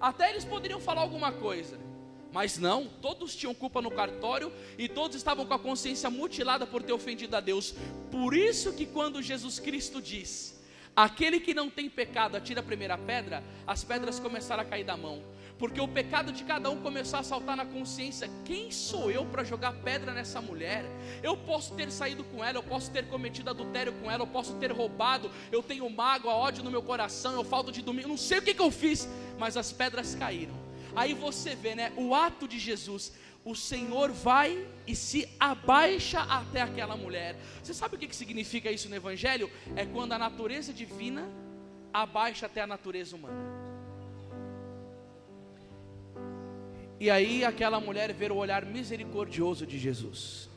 até eles poderiam falar alguma coisa. Mas não, todos tinham culpa no cartório e todos estavam com a consciência mutilada por ter ofendido a Deus. Por isso que quando Jesus Cristo diz: aquele que não tem pecado atira a primeira pedra, as pedras começaram a cair da mão. Porque o pecado de cada um começou a saltar na consciência. Quem sou eu para jogar pedra nessa mulher? Eu posso ter saído com ela, eu posso ter cometido adultério com ela, eu posso ter roubado, eu tenho mágoa, ódio no meu coração, eu falto de domingo, não sei o que eu fiz, mas as pedras caíram. Aí você vê, né, o ato de Jesus. O Senhor vai e se abaixa até aquela mulher. Você sabe o que significa isso no Evangelho? É quando a natureza divina abaixa até a natureza humana. E aí aquela mulher vê o olhar misericordioso de Jesus.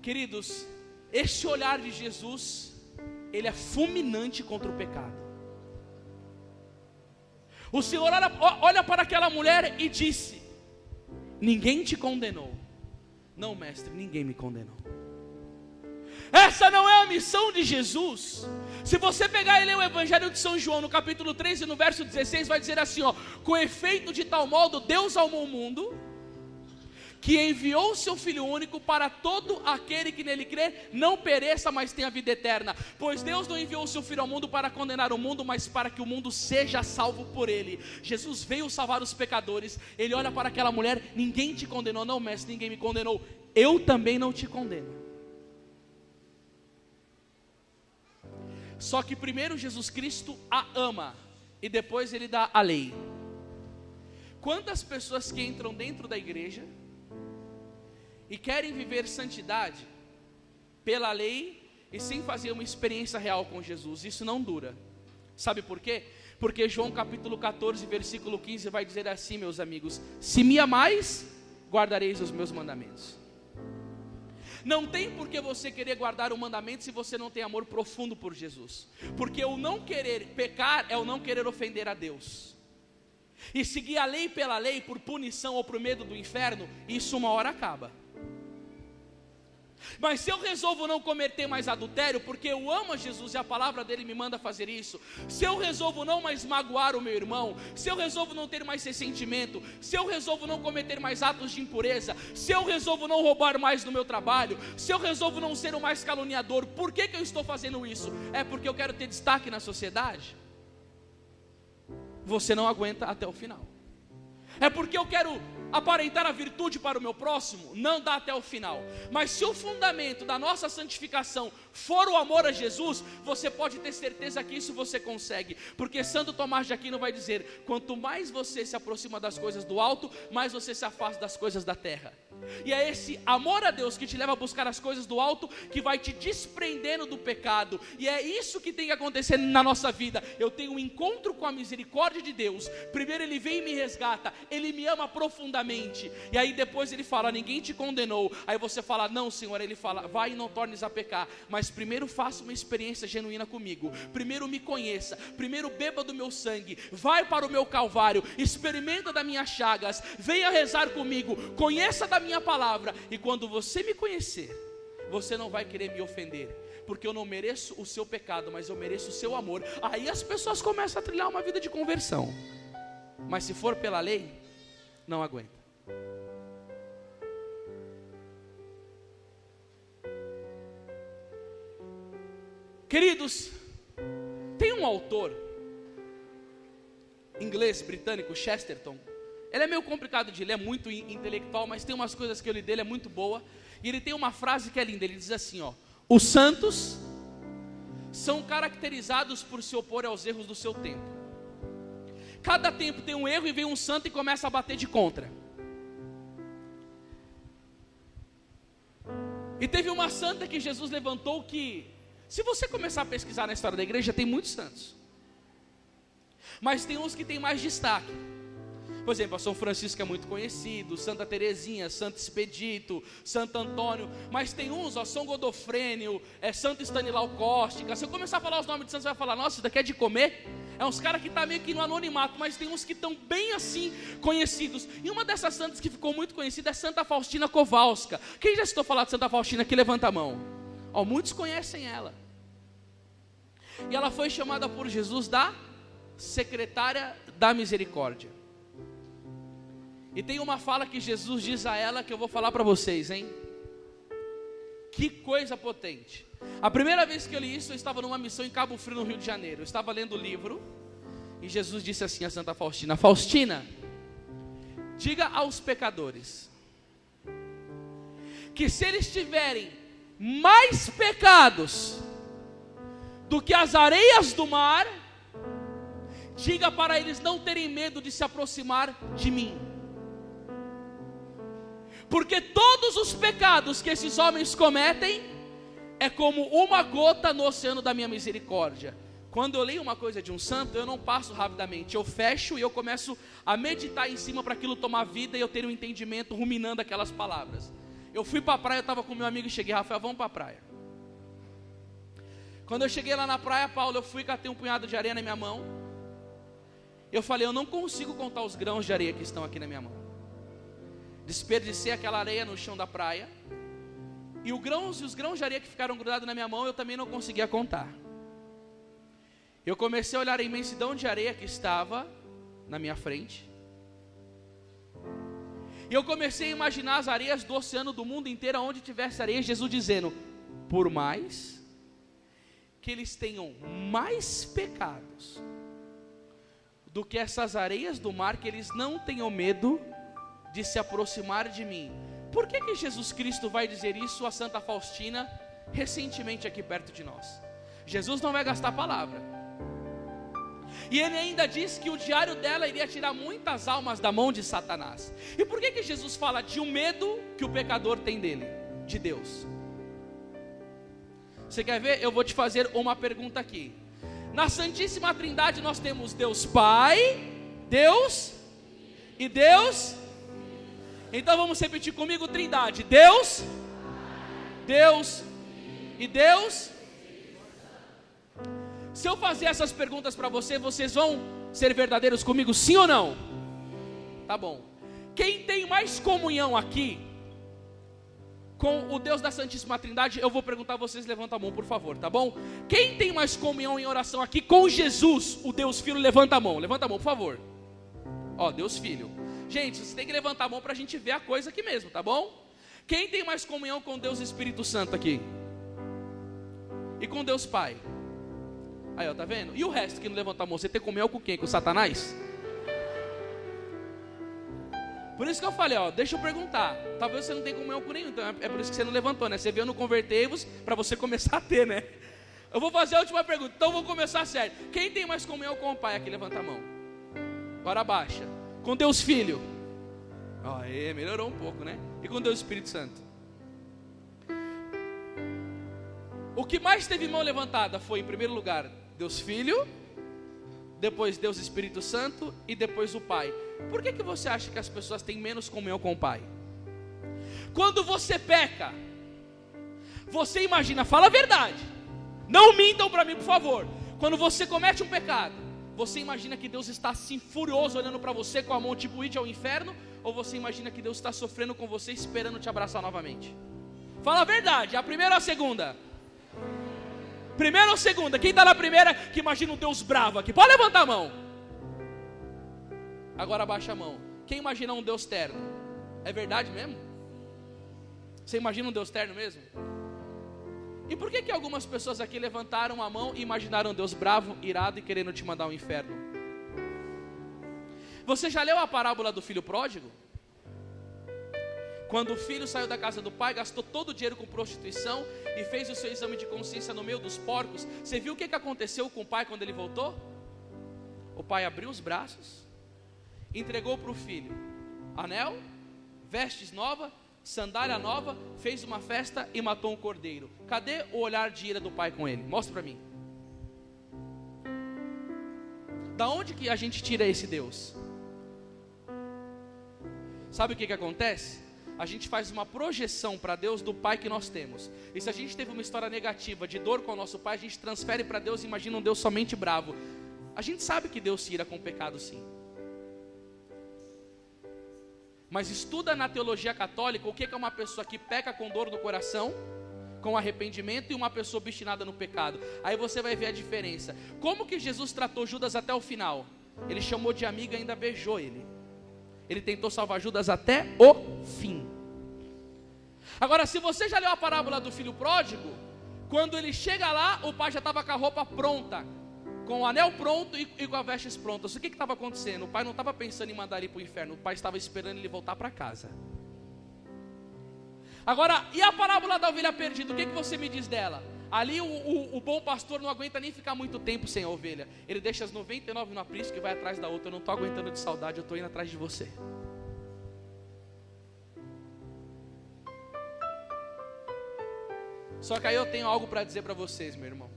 Queridos, esse olhar de Jesus, ele é fulminante contra o pecado. O Senhor olha para aquela mulher e disse: ninguém te condenou. Não, mestre, ninguém me condenou. Essa não é a missão de Jesus. Se você pegar e ler o Evangelho de São João, no capítulo 13, no verso 16, vai dizer assim, ó: com efeito de tal modo Deus amou o mundo, que enviou o seu Filho único para todo aquele que nele crê, não pereça, mas tenha vida eterna. Pois Deus não enviou o seu Filho ao mundo para condenar o mundo, mas para que o mundo seja salvo por ele. Jesus veio salvar os pecadores. Ele olha para aquela mulher: ninguém te condenou. Não, mestre, ninguém me condenou. Eu também não te condeno. Só que primeiro Jesus Cristo a ama e depois ele dá a lei. Quantas pessoas que entram dentro da igreja e querem viver santidade pela lei e sem fazer uma experiência real com Jesus? Isso não dura. Sabe por quê? Porque João capítulo 14, versículo 15 vai dizer assim, meus amigos: se me amais, guardareis os meus mandamentos. Não tem por que você querer guardar o mandamento se você não tem amor profundo por Jesus. Porque o não querer pecar é o não querer ofender a Deus. E seguir a lei pela lei, por punição ou por medo do inferno, isso uma hora acaba. Mas se eu resolvo não cometer mais adultério, porque eu amo a Jesus e a palavra dele me manda fazer isso, se eu resolvo não mais magoar o meu irmão, se eu resolvo não ter mais ressentimento, se eu resolvo não cometer mais atos de impureza, se eu resolvo não roubar mais no meu trabalho, se eu resolvo não ser o mais caluniador, por que eu estou fazendo isso? É porque eu quero ter destaque na sociedade? Você não aguenta até o final. É porque eu quero aparentar a virtude para o meu próximo? Não dá até o final. Mas se o fundamento da nossa santificação for o amor a Jesus, você pode ter certeza que isso você consegue. Porque Santo Tomás de Aquino vai dizer: quanto mais você se aproxima das coisas do alto, mais você se afasta das coisas da terra. E é esse amor a Deus que te leva a buscar as coisas do alto, que vai te desprendendo do pecado. E é isso que tem que acontecer na nossa vida. Eu tenho um encontro com a misericórdia de Deus. Primeiro ele vem e me resgata, ele me ama profundamente, e aí depois ele fala: ninguém te condenou. Aí você fala: não, Senhor. Ele fala: vai e não tornes a pecar, mas primeiro faça uma experiência genuína comigo. Primeiro me conheça, primeiro beba do meu sangue, vai para o meu calvário, experimenta das minhas chagas, venha rezar comigo, conheça da minha palavra. E quando você me conhecer, você não vai querer me ofender, porque eu não mereço o seu pecado, mas eu mereço o seu amor. Aí as pessoas começam a trilhar uma vida de conversão. Mas se for pela lei, não aguenta. Queridos, tem um autor inglês, britânico, Chesterton. Ele é meio complicado de ler, é muito intelectual, mas tem umas coisas que eu li dele, é muito boa. E ele tem uma frase que é linda, ele diz assim, ó: os santos são caracterizados por se opor aos erros do seu tempo. Cada tempo tem um erro e vem um santo e começa a bater de contra. E teve uma santa que Jesus levantou que, se você começar a pesquisar na história da igreja, tem muitos santos, mas tem uns que tem mais destaque. Por exemplo, São Francisco é muito conhecido, Santa Teresinha, Santo Expedito, Santo Antônio, mas tem uns, ó, São Godofrênio, Santo Estanilau Cóstica. Se eu começar a falar os nomes de santos, você vai falar, nossa, isso daqui é de comer? É uns caras que estão meio que no anonimato, mas tem uns que estão bem assim conhecidos. E uma dessas santas que ficou muito conhecida é Santa Faustina Kowalska. Quem já escutou falar de Santa Faustina aqui, levanta a mão. Ó, muitos conhecem ela. E ela foi chamada por Jesus da secretária da misericórdia. E tem uma fala que Jesus diz a ela que eu vou falar para vocês, hein? Que coisa potente. A primeira vez que eu li isso, eu estava numa missão em Cabo Frio, no Rio de Janeiro. Eu estava lendo o livro e Jesus disse assim a Santa Faustina: Faustina, diga aos pecadores que se eles tiverem mais pecados do que as areias do mar, diga para eles não terem medo de se aproximar de mim. Porque todos os pecados que esses homens cometem é como uma gota no oceano da minha misericórdia. Quando eu leio uma coisa de um santo, eu não passo rapidamente, eu fecho e eu começo a meditar em cima para aquilo tomar vida e eu ter um entendimento ruminando aquelas palavras. Eu fui para a praia, eu estava com meu amigo e cheguei, Rafael, vamos para a praia. Quando eu cheguei lá na praia, Paulo, eu fui, catei um punhado de areia na minha mão. Eu falei, eu não consigo contar os grãos de areia que estão aqui na minha mão. Desperdicei aquela areia no chão da praia. E os grãos de areia que ficaram grudados na minha mão, eu também não conseguia contar. Eu comecei a olhar a imensidão de areia que estava na minha frente. E eu comecei a imaginar as areias do oceano do mundo inteiro, onde tivesse areia, Jesus dizendo, por mais que eles tenham mais pecados do que essas areias do mar, que eles não tenham medo de se aproximar de mim. Por que Jesus Cristo vai dizer isso a Santa Faustina recentemente aqui perto de nós? Jesus não vai gastar palavra. E ele ainda diz que o diário dela iria tirar muitas almas da mão de Satanás. E por que Jesus fala de um medo que o pecador tem dele, de Deus? Você quer ver? Eu vou te fazer uma pergunta aqui. Na Santíssima Trindade nós temos Deus Pai, Deus e Deus. Então vamos repetir comigo, Trindade: Deus, Deus e Deus. Se eu fazer essas perguntas para vocês vão ser verdadeiros comigo, sim ou não? Tá bom. Quem tem mais comunhão aqui com o Deus da Santíssima Trindade, eu vou perguntar a vocês, levanta a mão por favor, tá bom? Quem tem mais comunhão em oração aqui com Jesus, o Deus Filho, levanta a mão por favor. Ó, Deus Filho. Gente, você tem que levantar a mão para a gente ver a coisa aqui mesmo, tá bom? Quem tem mais comunhão com Deus Espírito Santo aqui? E com Deus Pai? Aí, ó, tá vendo? E o resto que não levanta a mão, você tem comunhão com quem? Com Satanás? Por isso que eu falei, ó, deixa eu perguntar. Talvez você não tenha comunhão com nenhum, então é por isso que você não levantou, né? Você veio no Convertei-vos para você começar a ter, né? Eu vou fazer a última pergunta, então vou começar sério. Quem tem mais comunhão com o Pai aqui? Levanta a mão. Agora abaixa. Com Deus Filho? Aê, melhorou um pouco, né? E com Deus Espírito Santo? O que mais teve mão levantada foi, em primeiro lugar, Deus Filho, depois Deus Espírito Santo e depois o Pai. Por que você acha que as pessoas têm menos comunhão com o Pai? Quando você peca, você imagina, fala a verdade, não mintam para mim por favor. Quando você comete um pecado, você imagina que Deus está assim furioso olhando para você com a mão tipo ide ao inferno? Ou você imagina que Deus está sofrendo com você esperando te abraçar novamente? Fala a verdade, a primeira ou a segunda? Primeira ou segunda? Quem está na primeira que imagina um Deus bravo aqui? Pode levantar a mão. Agora abaixa a mão. Quem imagina um Deus terno? É verdade mesmo? Você imagina um Deus terno mesmo? E por que algumas pessoas aqui levantaram a mão e imaginaram um Deus bravo, irado e querendo te mandar ao inferno? Você já leu a parábola do filho pródigo? Quando o filho saiu da casa do pai, gastou todo o dinheiro com prostituição e fez o seu exame de consciência no meio dos porcos. Você viu o que aconteceu com o pai quando ele voltou? O pai abriu os braços, entregou para o filho anel, vestes novas, sandália nova, fez uma festa e matou um cordeiro. Cadê o olhar de ira do pai com ele? Mostra para mim. Da onde que a gente tira esse Deus? Sabe o que acontece? A gente faz uma projeção para Deus do pai que nós temos. E se a gente teve uma história negativa de dor com o nosso pai, a gente transfere para Deus e imagina um Deus somente bravo. A gente sabe que Deus se ira com o pecado, sim. Mas estuda na teologia católica o que é uma pessoa que peca com dor no coração, com arrependimento, e uma pessoa obstinada no pecado. Aí você vai ver a diferença. Como que Jesus tratou Judas até o final? Ele chamou de amigo e ainda beijou ele. Ele tentou salvar Judas até o fim. Agora, se você já leu a parábola do filho pródigo, quando ele chega lá, o pai já estava com a roupa pronta, com o anel pronto e com as vestes prontas. O que estava acontecendo? O pai não estava pensando em mandar ele para o inferno, o pai estava esperando ele voltar para casa. Agora, e a parábola da ovelha perdida? O que você me diz dela? Ali o bom pastor não aguenta nem ficar muito tempo sem a ovelha. Ele deixa as 99 no aprisco e vai atrás da outra. Eu não estou aguentando de saudade, eu estou indo atrás de você. Só que aí eu tenho algo para dizer para vocês, meu irmão.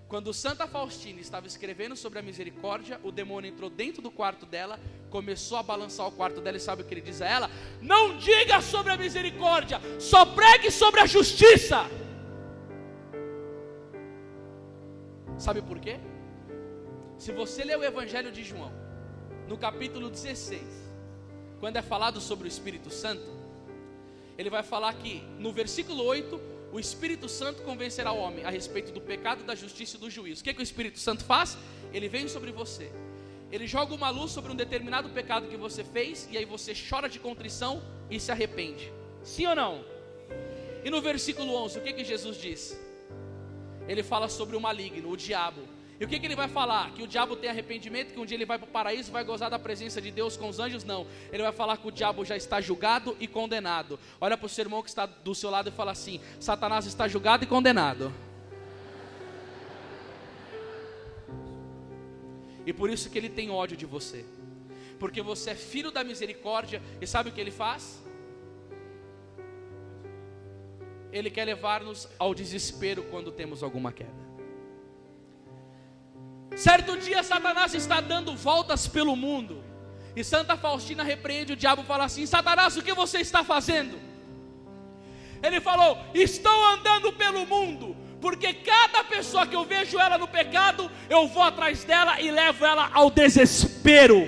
Quando Santa Faustina estava escrevendo sobre a misericórdia, o demônio entrou dentro do quarto dela, começou a balançar o quarto dela, e sabe o que ele diz a ela? Não diga sobre a misericórdia, só pregue sobre a justiça. Sabe por quê? Se você ler o Evangelho de João, no capítulo 16, quando é falado sobre o Espírito Santo, ele vai falar que no versículo 8, o Espírito Santo convencerá o homem a respeito do pecado, da justiça e do juízo. O que o Espírito Santo faz? Ele vem sobre você, ele joga uma luz sobre um determinado pecado que você fez, e aí você chora de contrição e se arrepende. Sim ou não? E no versículo 11, o que Jesus diz? Ele fala sobre o maligno, o diabo. E o que ele vai falar? Que o diabo tem arrependimento, que um dia ele vai para o paraíso, vai gozar da presença de Deus com os anjos? Não, ele vai falar que o diabo já está julgado e condenado. Olha para o seu irmão que está do seu lado e fala assim: Satanás está julgado e condenado. E por isso que ele tem ódio de você, porque você é filho da misericórdia. E sabe o que ele faz? Ele quer levar-nos ao desespero quando temos alguma queda. Certo dia Satanás está dando voltas pelo mundo, e Santa Faustina repreende o diabo e fala assim: Satanás, o que você está fazendo? Ele falou: estou andando pelo mundo, porque cada pessoa que eu vejo ela no pecado, eu vou atrás dela e levo ela ao desespero.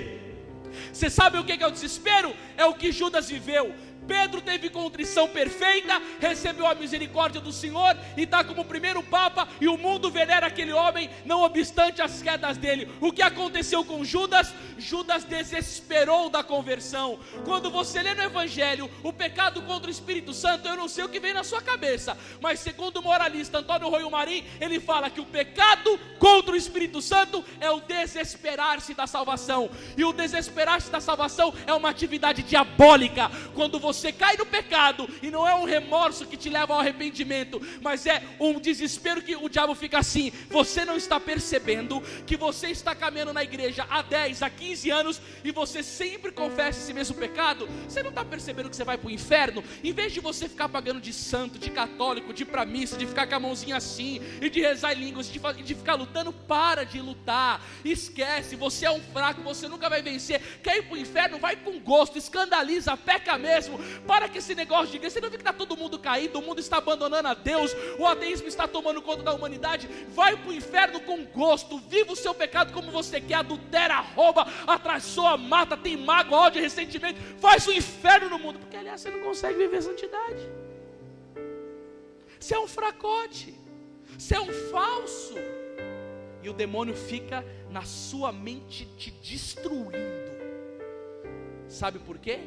Você sabe o que é o desespero? É o que Judas viveu. Pedro teve contrição perfeita, recebeu a misericórdia do Senhor e está como primeiro papa, e o mundo venera aquele homem, não obstante as quedas dele. O que aconteceu com Judas? Judas desesperou da conversão. Quando você lê no Evangelho o pecado contra o Espírito Santo, eu não sei o que vem na sua cabeça, mas segundo o moralista Antônio Roio Marim, ele fala que o pecado contra o Espírito Santo é o desesperar-se da salvação, e o desesperar-se da salvação é uma atividade diabólica. Quando você cai no pecado, e não é um remorso que te leva ao arrependimento, mas é um desespero que o diabo fica assim: você não está percebendo que você está caminhando na igreja há 10, há 15 anos, e você sempre confessa esse mesmo pecado? Você não está percebendo que você vai para o inferno? Em vez de você ficar pagando de santo, de católico, de ir para a missa, de ficar com a mãozinha assim, e de rezar em línguas, de ficar lutando, para de lutar, esquece, você é um fraco, você nunca vai vencer. Quer ir para o inferno? Vai com gosto, escandaliza, peca mesmo. Para que esse negócio de igreja. Você não vê que está todo mundo caído, o mundo está abandonando a Deus, o ateísmo está tomando conta da humanidade? Vai para o inferno com gosto, viva o seu pecado como você quer, adultera, rouba, atraiçoa, mata, tem mágoa, ódio, ressentimento, faz o inferno no mundo, porque aliás você não consegue viver santidade. Você é um fracote, você é um falso, e o demônio fica na sua mente te destruindo. Sabe por quê?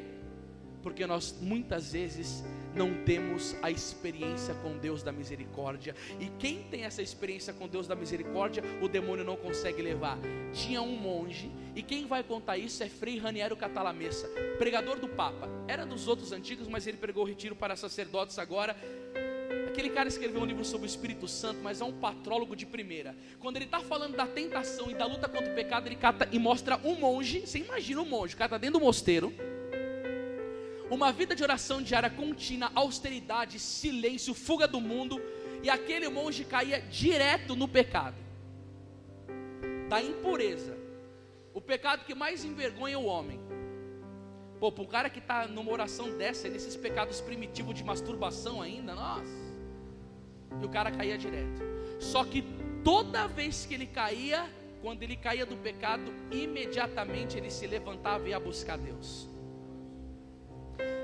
Porque nós muitas vezes não temos a experiência com Deus da misericórdia. E quem tem essa experiência com Deus da misericórdia, o demônio não consegue levar. Tinha um monge, e quem vai contar isso é Frei Raniero Catalamessa, pregador do Papa. Era dos outros antigos, mas ele pregou o retiro para sacerdotes agora. Aquele cara escreveu um livro sobre o Espírito Santo, mas é um patrólogo de primeira. Quando ele está falando da tentação e da luta contra o pecado, ele cata e mostra um monge. Você imagina um monge, o cara está dentro do mosteiro, uma vida de oração diária contínua, austeridade, silêncio, fuga do mundo, e aquele monge caía direto no pecado da impureza, o pecado que mais envergonha o homem. Pô, para um cara que está numa oração dessa, nesses pecados primitivos de masturbação ainda, nossa. E o cara caía direto. Só que toda vez que ele caía, quando ele caía do pecado, imediatamente ele se levantava e ia buscar Deus.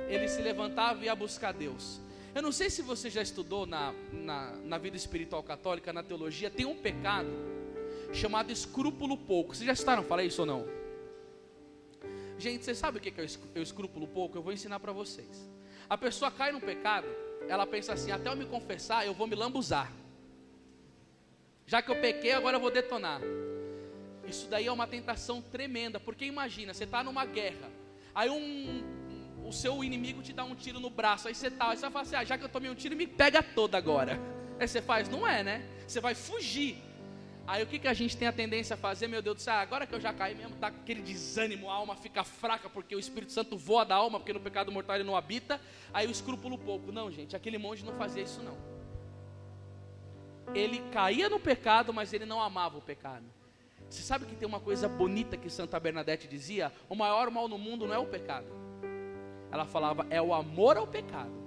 Ele se levantava e ia buscar Deus. Eu não sei se você já estudou na vida espiritual católica, na teologia, tem um pecado chamado escrúpulo pouco. Vocês já estudaram falar isso ou não? Gente, você sabe o que é o escrúpulo pouco? Eu vou ensinar para vocês. A pessoa cai no pecado, ela pensa assim: até eu me confessar, eu vou me lambuzar. Já que eu pequei, agora eu vou detonar. Isso daí é uma tentação tremenda, porque imagina, você está numa guerra, aí o seu inimigo te dá um tiro no braço, aí você vai falar assim: já que eu tomei um tiro, me pega toda agora. Aí você faz, não é, né? Você vai fugir. Aí o que a gente tem a tendência a fazer? Meu Deus do céu, agora que eu já caí mesmo, dá aquele desânimo, a alma fica fraca, porque o Espírito Santo voa da alma, porque no pecado mortal ele não habita. Aí o escrúpulo pouco. Não, gente, aquele monge não fazia isso não. Ele caía no pecado, mas ele não amava o pecado. Você sabe que tem uma coisa bonita que Santa Bernadette dizia? O maior mal no mundo não é o pecado. Ela falava, é o amor ao pecado.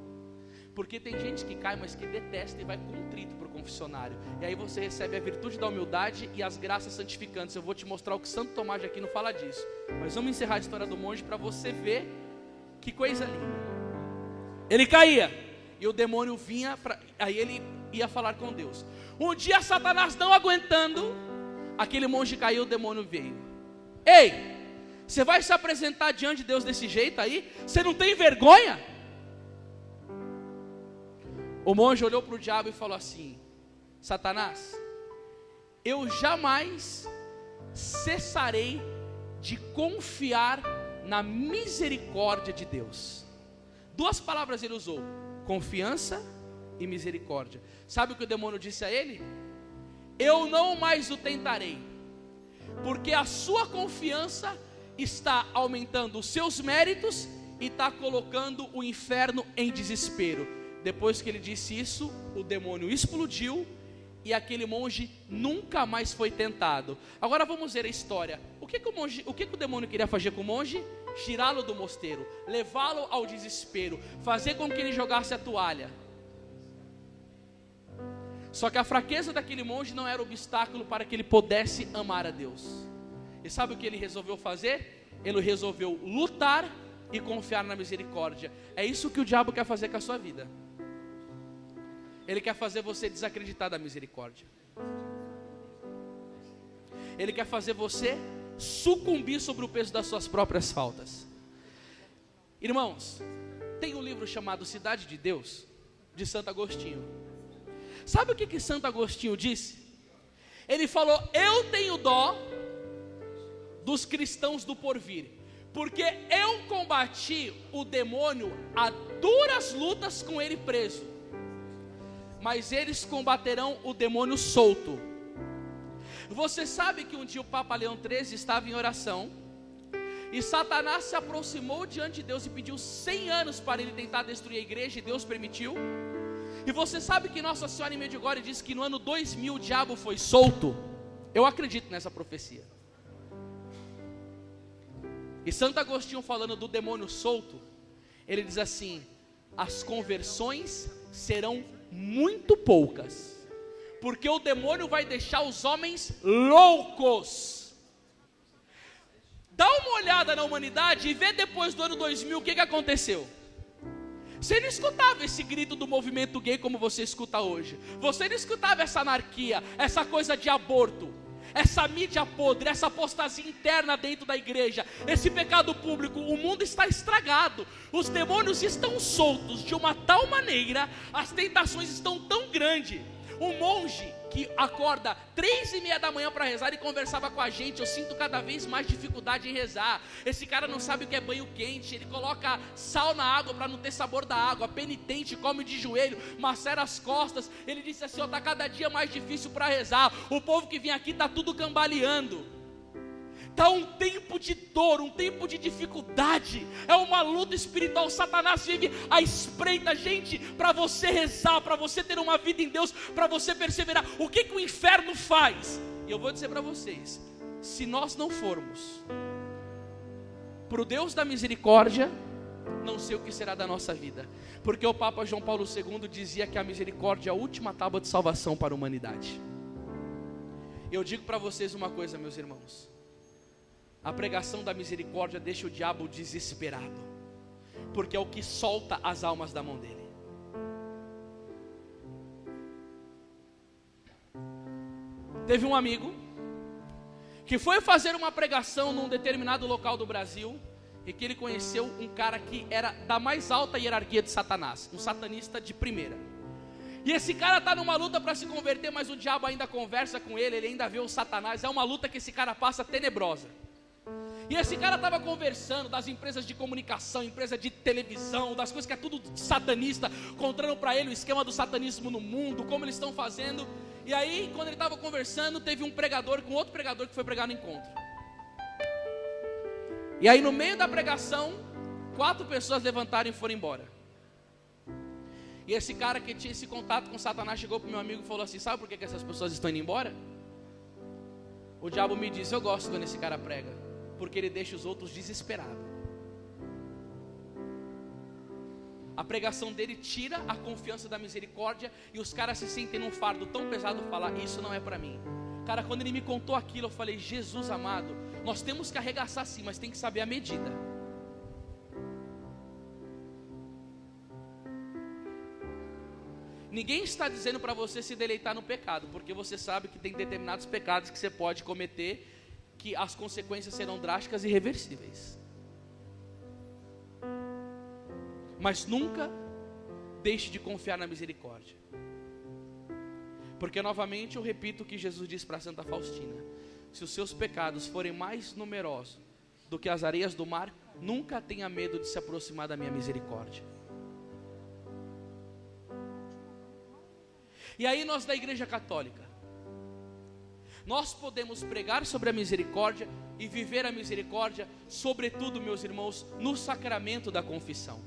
Porque tem gente que cai, mas que detesta e vai contrito para o confessionário. E aí você recebe a virtude da humildade e as graças santificantes. Eu vou te mostrar o que Santo Tomás de Aquino fala disso. Mas vamos encerrar a história do monge para você ver que coisa linda. Ele caía e o demônio vinha, aí ele ia falar com Deus. Um dia Satanás não aguentando, aquele monge caiu, o demônio veio. Ei, você vai se apresentar diante de Deus desse jeito aí? Você não tem vergonha? O monge olhou para o diabo e falou assim: Satanás, eu jamais cessarei de confiar na misericórdia de Deus. Duas palavras ele usou: confiança e misericórdia. Sabe o que o demônio disse a ele? Eu não mais o tentarei, porque a sua confiança está aumentando os seus méritos e está colocando o inferno em desespero. Depois que ele disse isso, o demônio explodiu e aquele monge nunca mais foi tentado. Agora vamos ver a história. O que o demônio queria fazer com o monge? Tirá-lo do mosteiro, levá-lo ao desespero, fazer com que ele jogasse a toalha. Só que a fraqueza daquele monge não era obstáculo para que ele pudesse amar a Deus. E sabe o que ele resolveu fazer? Ele resolveu lutar e confiar na misericórdia. É isso que o diabo quer fazer com a sua vida. Ele quer fazer você desacreditar da misericórdia. Ele quer fazer você sucumbir sobre o peso das suas próprias faltas. Irmãos, tem um livro chamado Cidade de Deus, de Santo Agostinho. Sabe o que Santo Agostinho disse? Ele falou: eu tenho dó dos cristãos do porvir, porque eu combati o demônio a duras lutas com ele preso, mas eles combaterão o demônio solto. Você sabe que um dia o Papa Leão XIII estava em oração e Satanás se aproximou diante de Deus e pediu 100 anos para ele tentar destruir a igreja, e Deus permitiu. E você sabe que Nossa Senhora em Medjugorje disse que no ano 2000 o diabo foi solto? Eu acredito nessa profecia. E Santo Agostinho, falando do demônio solto, ele diz assim: as conversões serão muito poucas, porque o demônio vai deixar os homens loucos. Dá uma olhada na humanidade e vê depois do ano 2000 o que aconteceu. Você não escutava esse grito do movimento gay como você escuta hoje. Você não escutava essa anarquia, essa coisa de aborto, essa mídia podre, essa apostasia interna dentro da igreja, esse pecado público. O mundo está estragado, os demônios estão soltos de uma tal maneira, as tentações estão tão grandes. Um monge que acorda 3:30 da manhã para rezar e conversava com a gente: eu sinto cada vez mais dificuldade em rezar. Esse cara não sabe o que é banho quente, ele coloca sal na água para não ter sabor da água, penitente, come de joelho, macera as costas. Ele disse assim: está cada dia mais difícil para rezar, o povo que vem aqui está tudo cambaleando. Está um tempo de dor, um tempo de dificuldade, é uma luta espiritual. Satanás vive à espreita, gente, para você rezar, para você ter uma vida em Deus, para você perseverar. O que o inferno faz? E eu vou dizer para vocês: se nós não formos para o Deus da misericórdia, não sei o que será da nossa vida. Porque o Papa João Paulo II dizia que a misericórdia é a última tábua de salvação para a humanidade. Eu digo para vocês uma coisa, meus irmãos: a pregação da misericórdia deixa o diabo desesperado, porque é o que solta as almas da mão dele. Teve um amigo que foi fazer uma pregação num determinado local do Brasil, e que ele conheceu um cara que era da mais alta hierarquia de Satanás, um satanista de primeira. E esse cara está numa luta para se converter, mas o diabo ainda conversa com ele, ele ainda vê o Satanás. É uma luta que esse cara passa tenebrosa. E esse cara estava conversando das empresas de comunicação, empresa de televisão, das coisas que é tudo satanista, contando para ele o esquema do satanismo no mundo, como eles estão fazendo. E aí, quando ele estava conversando, teve um pregador com outro pregador que foi pregar no encontro. E aí, no meio da pregação, 4 pessoas levantaram e foram embora. E esse cara que tinha esse contato com Satanás chegou para o meu amigo e falou assim: sabe por que essas pessoas estão indo embora? O diabo me diz: eu gosto quando esse cara prega, porque ele deixa os outros desesperados. A pregação dele tira a confiança da misericórdia, e os caras se sentem num fardo tão pesado, falar: isso não é para mim. Cara, quando ele me contou aquilo, eu falei: Jesus amado, nós temos que arregaçar sim, mas tem que saber a medida. Ninguém está dizendo para você se deleitar no pecado, porque você sabe que tem determinados pecados que você pode cometer, que as consequências serão drásticas e irreversíveis. Mas nunca deixe de confiar na misericórdia, porque novamente eu repito o que Jesus disse para Santa Faustina: se os seus pecados forem mais numerosos do que as areias do mar, nunca tenha medo de se aproximar da minha misericórdia. E aí nós da Igreja Católica, nós podemos pregar sobre a misericórdia e viver a misericórdia, sobretudo, meus irmãos, no sacramento da confissão.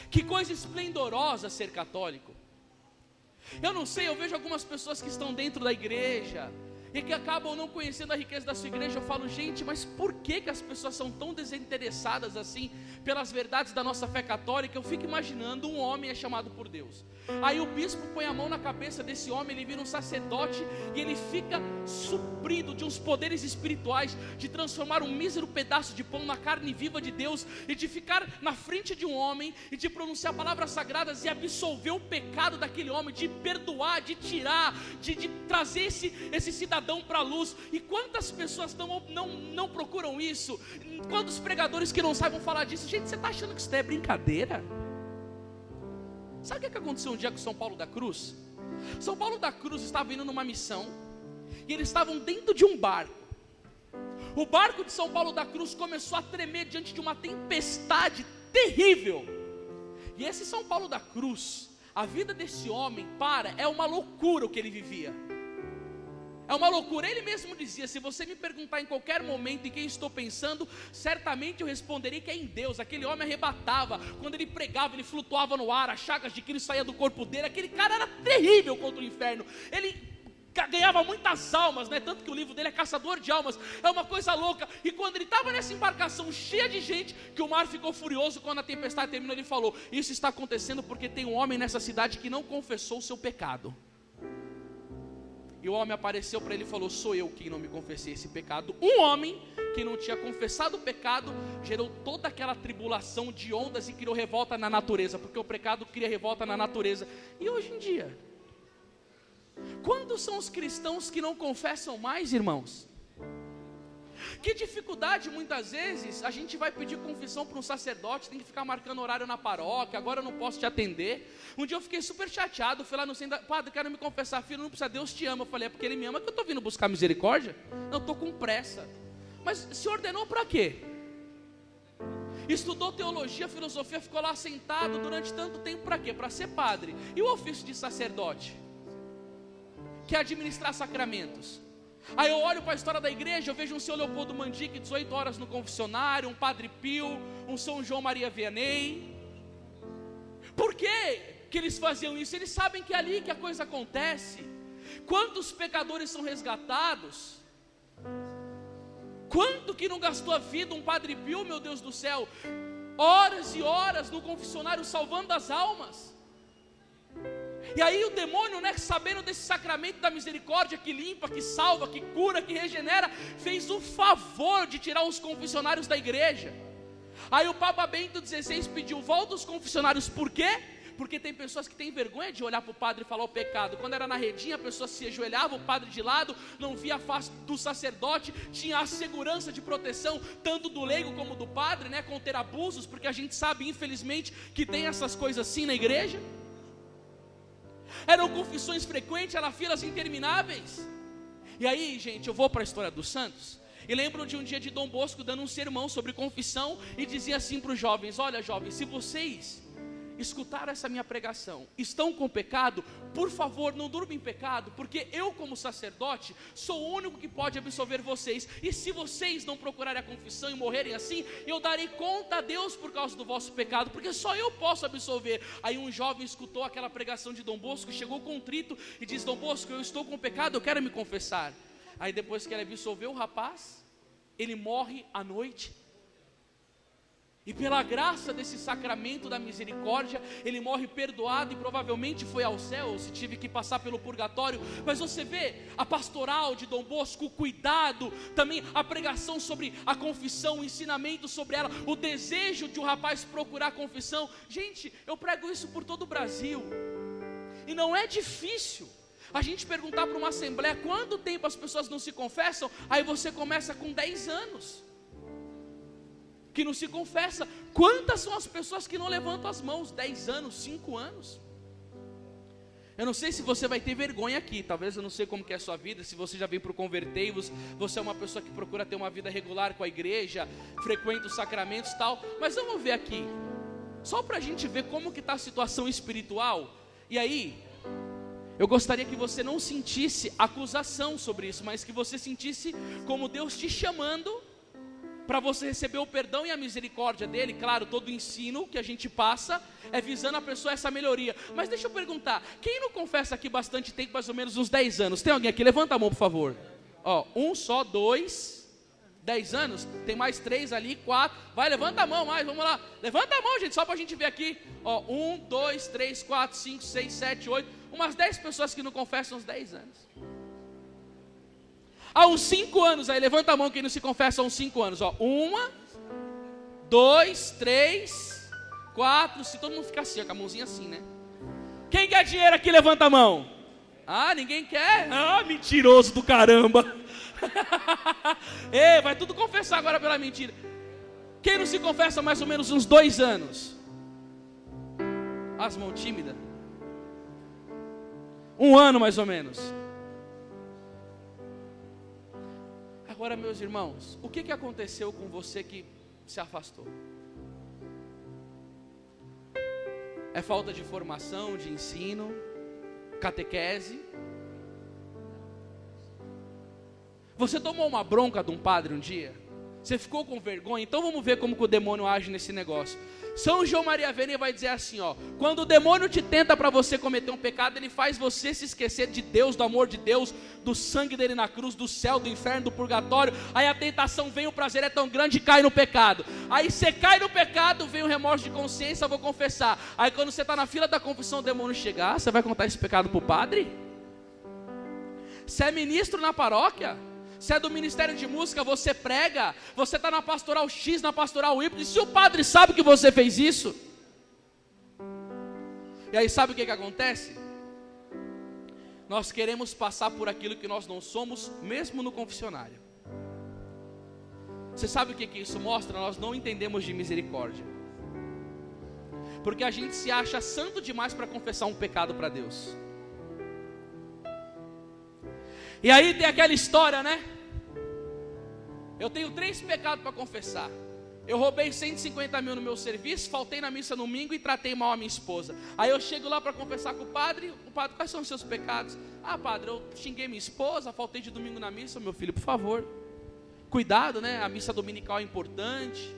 Que coisa esplendorosa ser católico. Eu não sei, eu vejo algumas pessoas que estão dentro da igreja e que acabam não conhecendo a riqueza da sua igreja. Eu falo: gente, mas por que as pessoas são tão desinteressadas assim pelas verdades da nossa fé católica? Eu fico imaginando, um homem é chamado por Deus, aí o bispo põe a mão na cabeça desse homem, ele vira um sacerdote e ele fica suprido de uns poderes espirituais, de transformar um mísero pedaço de pão na carne viva de Deus, e de ficar na frente de um homem e de pronunciar palavras sagradas e absolver o pecado daquele homem, de perdoar, de tirar, de trazer esse cidadão para a luz. E quantas pessoas não procuram isso? Quantos pregadores que não sabem falar disso? Gente, você está achando que isso é brincadeira? Sabe o que aconteceu um dia com São Paulo da Cruz? São Paulo da Cruz estava indo numa missão, e eles estavam dentro de um barco. O barco de São Paulo da Cruz começou a tremer diante de uma tempestade terrível. E esse São Paulo da Cruz, a vida desse homem é uma loucura o que ele vivia. É uma loucura. Ele mesmo dizia: se você me perguntar em qualquer momento em quem estou pensando, certamente eu responderei que é em Deus. Aquele homem arrebatava, quando ele pregava, ele flutuava no ar, as chagas de Cristo saíam do corpo dele. Aquele cara era terrível contra o inferno. Ele ganhava muitas almas, né? Tanto que o livro dele é Caçador de Almas. É uma coisa louca. E quando ele estava nessa embarcação cheia de gente, que o mar ficou furioso, quando a tempestade terminou, ele falou: isso está acontecendo porque tem um homem nessa cidade que não confessou o seu pecado. E o homem apareceu para ele e falou: sou eu quem não me confessei esse pecado. Um homem que não tinha confessado o pecado gerou toda aquela tribulação de ondas e criou revolta na natureza, porque o pecado cria revolta na natureza. E hoje em dia, quantos são os cristãos que não confessam mais, irmãos? Que dificuldade, muitas vezes a gente vai pedir confissão para um sacerdote, tem que ficar marcando horário na paróquia, agora eu não posso te atender. Um dia eu fiquei super chateado, fui lá no centro: padre, quero me confessar. Filho, não precisa, Deus te ama. Eu falei: é porque Ele me ama que eu estou vindo buscar misericórdia? Não, estou com pressa. Mas se ordenou para quê? Estudou teologia, filosofia, ficou lá sentado durante tanto tempo para quê? Para ser padre. E o ofício de sacerdote, que é administrar sacramentos? Aí eu olho para a história da igreja, eu vejo um São Leopoldo Mandique 18 horas no confessionário, um Padre Pio, um São João Maria Vianney. Por que eles faziam isso? Eles sabem que é ali que a coisa acontece. Quantos pecadores são resgatados? Quanto que não gastou a vida um Padre Pio, meu Deus do céu, horas e horas no confessionário salvando as almas. E aí o demônio, né, sabendo desse sacramento da misericórdia que limpa, que salva, que cura, que regenera, fez o favor de tirar os confessionários da igreja. Aí o Papa Bento XVI pediu: volta os confessionários. Por quê? Porque tem pessoas que têm vergonha de olhar para o padre e falar o pecado. Quando era na redinha, a pessoa se ajoelhava, o padre de lado, não via a face do sacerdote, tinha a segurança de proteção, tanto do leigo como do padre, né, conter abusos, porque a gente sabe, infelizmente, que tem essas coisas assim na igreja. Eram confissões frequentes, eram filas intermináveis. E aí, gente, eu vou para a história dos santos, e lembro de um dia de Dom Bosco dando um sermão sobre confissão, e dizia assim para os jovens: olha jovens, se vocês escutaram essa minha pregação, estão com pecado, por favor não durmam em pecado, porque eu como sacerdote sou o único que pode absolver vocês, e se vocês não procurarem a confissão e morrerem assim, eu darei conta a Deus por causa do vosso pecado, porque só eu posso absolver. Aí um jovem escutou aquela pregação de Dom Bosco, chegou contrito e disse: Dom Bosco, eu estou com pecado, eu quero me confessar. Aí depois que ele absolveu o rapaz, ele morre à noite. E pela graça desse sacramento da misericórdia, ele morre perdoado e provavelmente foi ao céu, ou se tive que passar pelo purgatório. Mas você vê a pastoral de Dom Bosco, o cuidado, também a pregação sobre a confissão, o ensinamento sobre ela, o desejo de um rapaz procurar a confissão. Gente, eu prego isso por todo o Brasil, e não é difícil a gente perguntar para uma assembleia quanto tempo as pessoas não se confessam. Aí você começa com 10 anos que não se confessa. Quantas são as pessoas que não levantam as mãos? 10 anos, 5 anos. Eu não sei se você vai ter vergonha aqui, talvez, eu não sei como que é a sua vida, se você já vem para o Convertei-vos, você é uma pessoa que procura ter uma vida regular com a igreja, frequenta os sacramentos e tal, mas vamos ver aqui, só para a gente ver como que está a situação espiritual. E aí, eu gostaria que você não sentisse acusação sobre isso, mas que você sentisse como Deus te chamando para você receber o perdão e a misericórdia dele. Claro, todo o ensino que a gente passa é visando a pessoa essa melhoria. Mas deixa eu perguntar, quem não confessa aqui bastante tempo, mais ou menos uns 10 anos? Tem alguém aqui? Levanta a mão, por favor. Ó, um só, 2, 10 anos. Tem mais 3 ali, 4. Vai, levanta a mão mais, vamos lá. Levanta a mão, gente, só para a gente ver aqui. Ó, 1, 2, 3, 4, 5, 6, 7, 8. Umas 10 pessoas que não confessam uns 10 anos. Há uns 5 anos, aí levanta a mão quem não se confessa há uns 5 anos. Ó, 1, 2, 3, 4. Se todo mundo ficar assim, ó, com a mãozinha assim, né? Quem quer dinheiro aqui, levanta a mão. Ah, ninguém quer? Ah, mentiroso do caramba. Ei, vai tudo confessar agora pela mentira. Quem não se confessa há mais ou menos uns 2 anos? As mãos tímidas. 1 ano mais ou menos. Agora, meus irmãos, o que aconteceu com você que se afastou? É falta de formação, de ensino, catequese? Você tomou uma bronca de um padre um dia? Você ficou com vergonha? Então vamos ver como que o demônio age nesse negócio. São João Maria Vianney vai dizer assim, ó: quando o demônio te tenta para você cometer um pecado, ele faz você se esquecer de Deus, do amor de Deus, do sangue dele na cruz, do céu, do inferno, do purgatório. Aí a tentação vem, o prazer é tão grande e cai no pecado. Aí você cai no pecado, vem o remorso de consciência, vou confessar. Aí quando você está na fila da confissão, o demônio chegar, você vai contar esse pecado para o padre? Você é ministro na paróquia? Você é do ministério de música, você prega, você está na pastoral X, na pastoral Y, e se o padre sabe que você fez isso? E aí sabe o que acontece? Nós queremos passar por aquilo que nós não somos, mesmo no confessionário. Você sabe o que isso mostra? Nós não entendemos de misericórdia, porque a gente se acha santo demais para confessar um pecado para Deus. E aí tem aquela história, né? Eu tenho 3 pecados para confessar. Eu roubei 150 mil no meu serviço, faltei na missa no domingo e tratei mal a minha esposa. Aí eu chego lá para confessar com o padre, quais são os seus pecados? Ah, padre, eu xinguei minha esposa, faltei de domingo na missa. Meu filho, por favor, cuidado, né? A missa dominical é importante.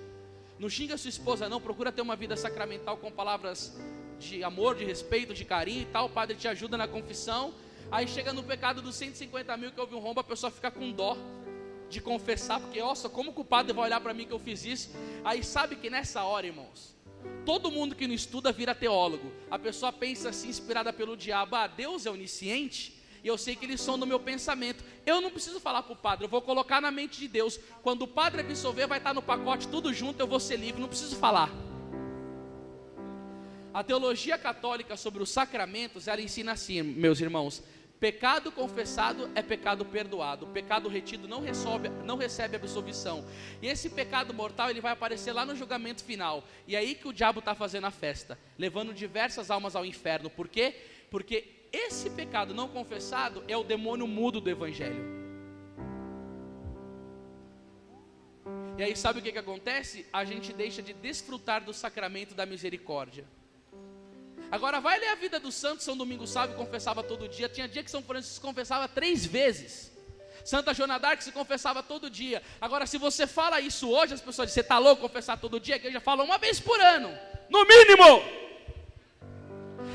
Não xinga sua esposa não, procura ter uma vida sacramental com palavras de amor, de respeito, de carinho e tal. O padre te ajuda na confissão. Aí chega no pecado dos 150 mil que houve um rombo, a pessoa fica com dó. de confessar, porque, nossa, como que o padre vai olhar para mim que eu fiz isso? Aí sabe que nessa hora, irmãos, todo mundo que não estuda vira teólogo. A pessoa pensa assim, inspirada pelo diabo: ah, Deus é onisciente, e eu sei que Ele sonda o meu pensamento. Eu não preciso falar para o padre, eu vou colocar na mente de Deus. Quando o padre absolver, vai estar no pacote tudo junto, eu vou ser livre, não preciso falar. A teologia católica sobre os sacramentos, ela ensina assim, meus irmãos: pecado confessado é pecado perdoado, pecado retido não recebe absolvição. E esse pecado mortal, ele vai aparecer lá no julgamento final. E é aí que o diabo está fazendo a festa, levando diversas almas ao inferno. Por quê? Porque esse pecado não confessado é o demônio mudo do evangelho. E aí sabe o que acontece? A gente deixa de desfrutar do sacramento da misericórdia. Agora vai ler a vida dos santos. São Domingos Sávio confessava todo dia. Tinha dia que São Francisco confessava 3 vezes. Santa Joana d'Arc se confessava todo dia. Agora, se você fala isso hoje, as pessoas dizem: você está louco confessar todo dia? A igreja fala 1 vez por ano, no mínimo.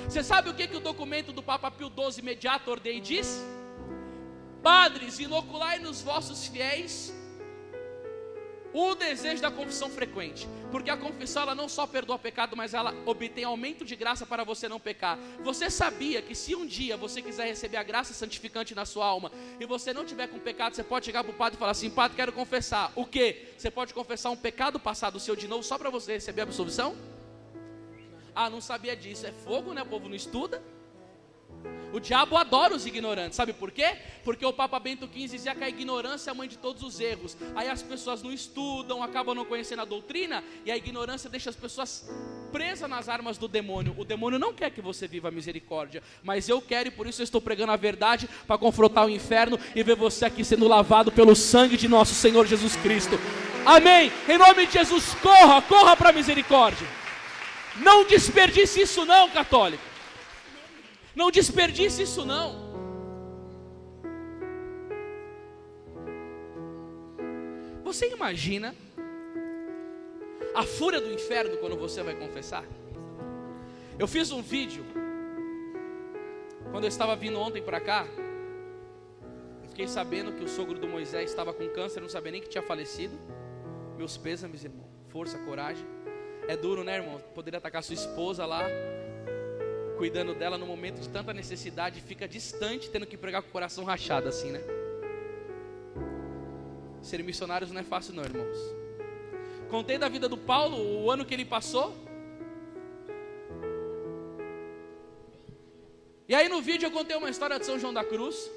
Você sabe o que o documento do Papa Pio XII, Mediator Dei, diz? Padres, inoculai nos vossos fiéis o desejo da confissão frequente, porque a confissão, ela não só perdoa pecado, mas ela obtém aumento de graça para você não pecar. Você sabia que se um dia você quiser receber a graça santificante na sua alma, e você não tiver com pecado, você pode chegar para o padre e falar assim: padre, quero confessar. O quê? Você pode confessar um pecado passado seu de novo, só para você receber a absolvição? Ah, não sabia disso. É fogo, né? O povo não estuda. O diabo adora os ignorantes, sabe por quê? Porque o Papa Bento XV dizia que a ignorância é a mãe de todos os erros. Aí as pessoas não estudam, acabam não conhecendo a doutrina, e a ignorância deixa as pessoas presas nas armas do demônio. O demônio não quer que você viva a misericórdia, mas eu quero, e por isso eu estou pregando a verdade, para confrontar o inferno e ver você aqui sendo lavado pelo sangue de nosso Senhor Jesus Cristo. Amém? Em nome de Jesus, corra para a misericórdia. Não desperdice isso não, católico. Não desperdice isso não. Você imagina a fúria do inferno quando você vai confessar? Eu fiz um vídeo quando eu estava vindo ontem para cá. Eu fiquei sabendo que o sogro do Moisés estava com câncer, não sabia nem que tinha falecido. Meus pêsames, irmão. Força, coragem. É duro, né, irmão? Poder atacar sua esposa lá, cuidando dela no momento de tanta necessidade, fica distante, tendo que pregar com o coração rachado assim, né? Ser missionários não é fácil não, irmãos. Contei da vida do Paulo, o ano que ele passou. E aí no vídeo eu contei uma história de São João da Cruz,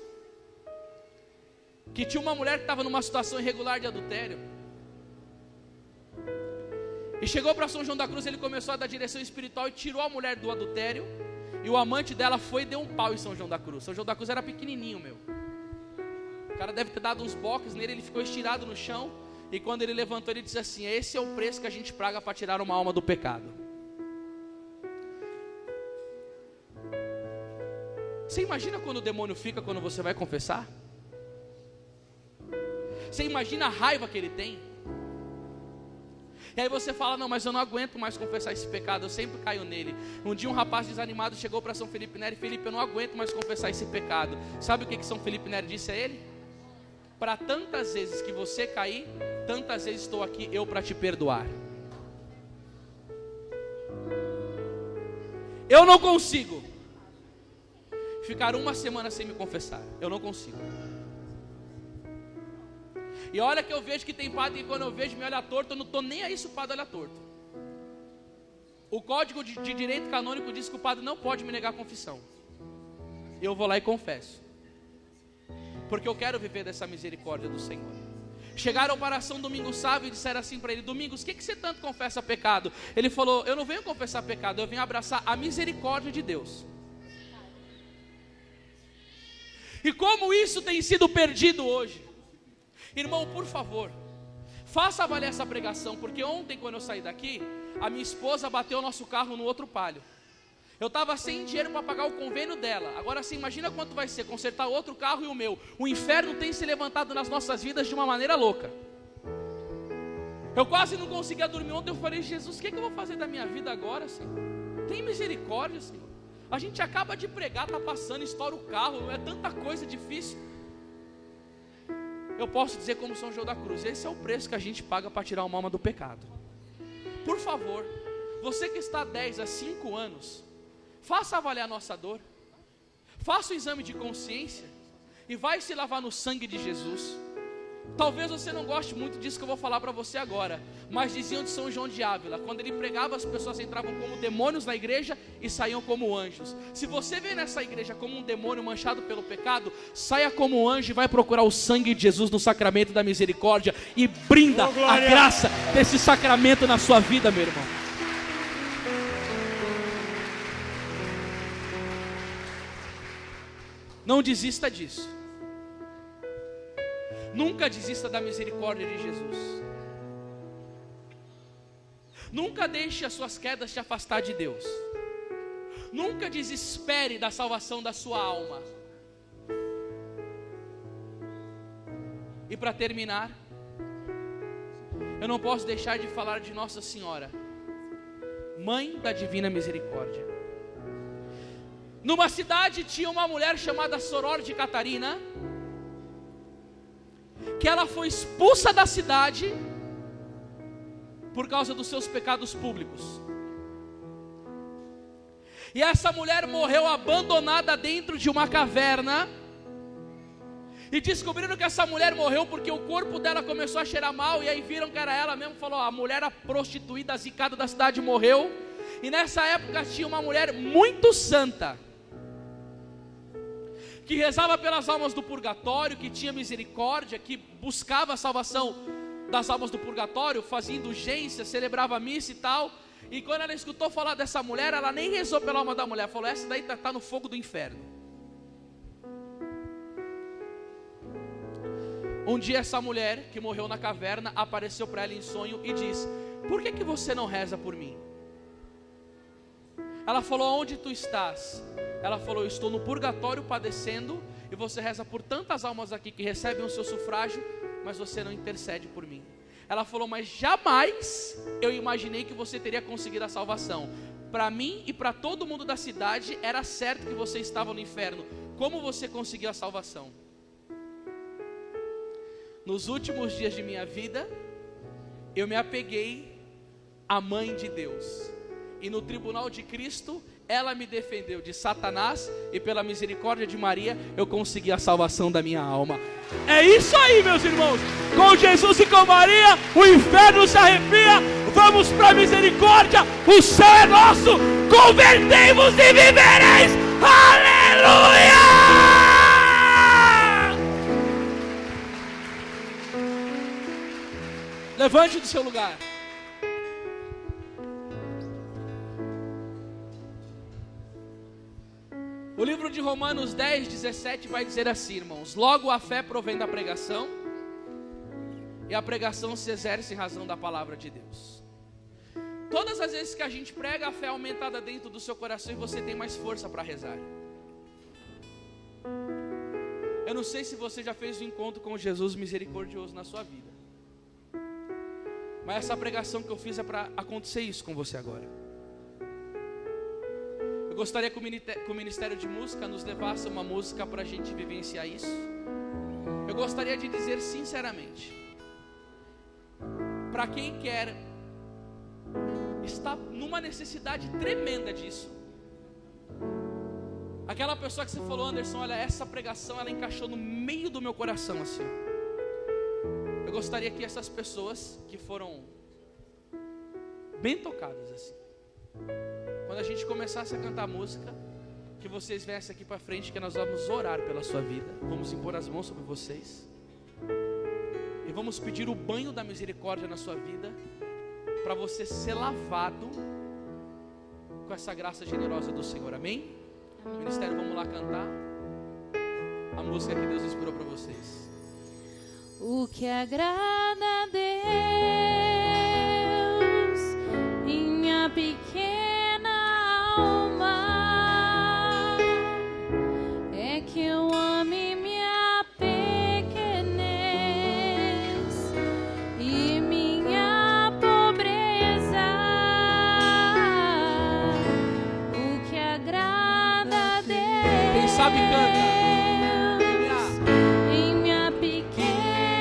que tinha uma mulher que estava numa situação irregular de adultério. E chegou para São João da Cruz, ele começou a dar direção espiritual e tirou a mulher do adultério. E o amante dela foi e deu um pau em São João da Cruz. São João da Cruz era pequenininho, meu. O cara deve ter dado uns boques nele, ele ficou estirado no chão. E quando ele levantou, ele disse assim: esse é o preço que a gente paga para tirar uma alma do pecado. Você imagina quando o demônio fica quando você vai confessar? Você imagina a raiva que ele tem? E aí você fala: não, mas eu não aguento mais confessar esse pecado, eu sempre caio nele. Um dia um rapaz desanimado chegou para São Felipe Neri: Felipe, eu não aguento mais confessar esse pecado. Sabe o que São Felipe Neri disse a ele? Para tantas vezes que você cair, tantas vezes estou aqui eu para te perdoar. Eu não consigo ficar 1 semana sem me confessar, eu não consigo. E olha que eu vejo que tem padre que quando eu vejo me olha torto, eu não estou nem aí se o padre olha torto. O Código de Direito Canônico diz que o padre não pode me negar a confissão. Eu vou lá e confesso, porque eu quero viver dessa misericórdia do Senhor. Chegaram para São Domingos Sávio e disseram assim para ele: Domingos, o que você tanto confessa pecado? Ele falou: eu não venho confessar pecado, eu venho abraçar a misericórdia de Deus. E como isso tem sido perdido hoje. Irmão, por favor, faça valer essa pregação, porque ontem quando eu saí daqui, a minha esposa bateu o nosso carro no outro palio. Eu estava sem dinheiro para pagar o convênio dela. Agora sim, imagina quanto vai ser consertar outro carro e o meu. O inferno tem se levantado nas nossas vidas de uma maneira louca. Eu quase não conseguia dormir ontem. Eu falei: Jesus, o que eu vou fazer da minha vida agora, Senhor? Tem misericórdia, Senhor. A gente acaba de pregar, está passando, estoura o carro, é tanta coisa difícil. eu posso dizer como São João da Cruz, esse é o preço que a gente paga para tirar uma alma do pecado. Por favor, você que está há 10 a 5 anos, faça avaliar a nossa dor, faça um exame de consciência e vai se lavar no sangue de Jesus. Talvez você não goste muito disso que eu vou falar para você agora, mas diziam de São João de Ávila, quando ele pregava, as pessoas entravam como demônios na igreja e saíam como anjos. Se você vem nessa igreja como um demônio manchado pelo pecado, saia como anjo e vai procurar o sangue de Jesus no sacramento da misericórdia e brinda a graça desse sacramento na sua vida, meu irmão. Não desista disso. Nunca desista da misericórdia de Jesus. Nunca deixe as suas quedas te afastar de Deus. Nunca desespere da salvação da sua alma. E para terminar, eu não posso deixar de falar de Nossa Senhora, Mãe da Divina Misericórdia. Numa cidade tinha uma mulher chamada Soror de Catarina, que ela foi expulsa da cidade por causa dos seus pecados públicos. E essa mulher morreu abandonada dentro de uma caverna. E descobriram que essa mulher morreu porque o corpo dela começou a cheirar mal. E aí viram que era ela mesmo. Falou, a mulher, a prostituída, a zicada da cidade morreu. E nessa época tinha uma mulher muito santa, que rezava pelas almas do purgatório, que tinha misericórdia, que buscava a salvação das almas do purgatório, fazia indulgência, celebrava a missa e tal. E quando ela escutou falar dessa mulher, ela nem rezou pela alma da mulher, falou, essa daí está no fogo do inferno. Um dia essa mulher, que morreu na caverna, apareceu para ela em sonho e disse, por que você não reza por mim? Ela falou, onde tu estás? Ela falou, eu estou no purgatório padecendo, e você reza por tantas almas aqui que recebem o seu sufrágio, mas você não intercede por mim. Ela falou, mas jamais eu imaginei que você teria conseguido a salvação. Para mim e para todo mundo da cidade, era certo que você estava no inferno. Como você conseguiu a salvação? Nos últimos dias de minha vida, eu me apeguei à Mãe de Deus. E no tribunal de Cristo, ela me defendeu de Satanás, e pela misericórdia de Maria, eu consegui a salvação da minha alma. É isso aí, meus irmãos. Com Jesus e com Maria, o inferno se arrepia. Vamos para a misericórdia. O céu é nosso. Convertei-vos e vivereis. Aleluia! Levante do seu lugar. O livro de Romanos 10, 17 vai dizer assim, irmãos: logo a fé provém da pregação, e a pregação se exerce em razão da palavra de Deus. Todas as vezes que a gente prega, a fé é aumentada dentro do seu coração e você tem mais força para rezar. Eu não sei se você já fez um encontro com Jesus misericordioso na sua vida, mas essa pregação que eu fiz é para acontecer isso com você agora. Eu gostaria que o Ministério de Música nos levasse uma música para a gente vivenciar isso. Eu gostaria de dizer sinceramente, para quem quer, está numa necessidade tremenda disso, aquela pessoa que você falou, Anderson, olha, essa pregação ela encaixou no meio do meu coração assim. Eu gostaria que essas pessoas que foram bem tocadas assim, quando a gente começasse a cantar música, que vocês viessem aqui para frente, que nós vamos orar pela sua vida. Vamos impor as mãos sobre vocês e vamos pedir o banho da misericórdia na sua vida, para você ser lavado com essa graça generosa do Senhor. Amém? Ministério, vamos lá cantar a música que Deus inspirou para vocês. O que agrada a Deus em minha pequena alma é que eu ame minha pequenez e minha pobreza. O que agrada a Deus, quem sabe canta. em minha pequena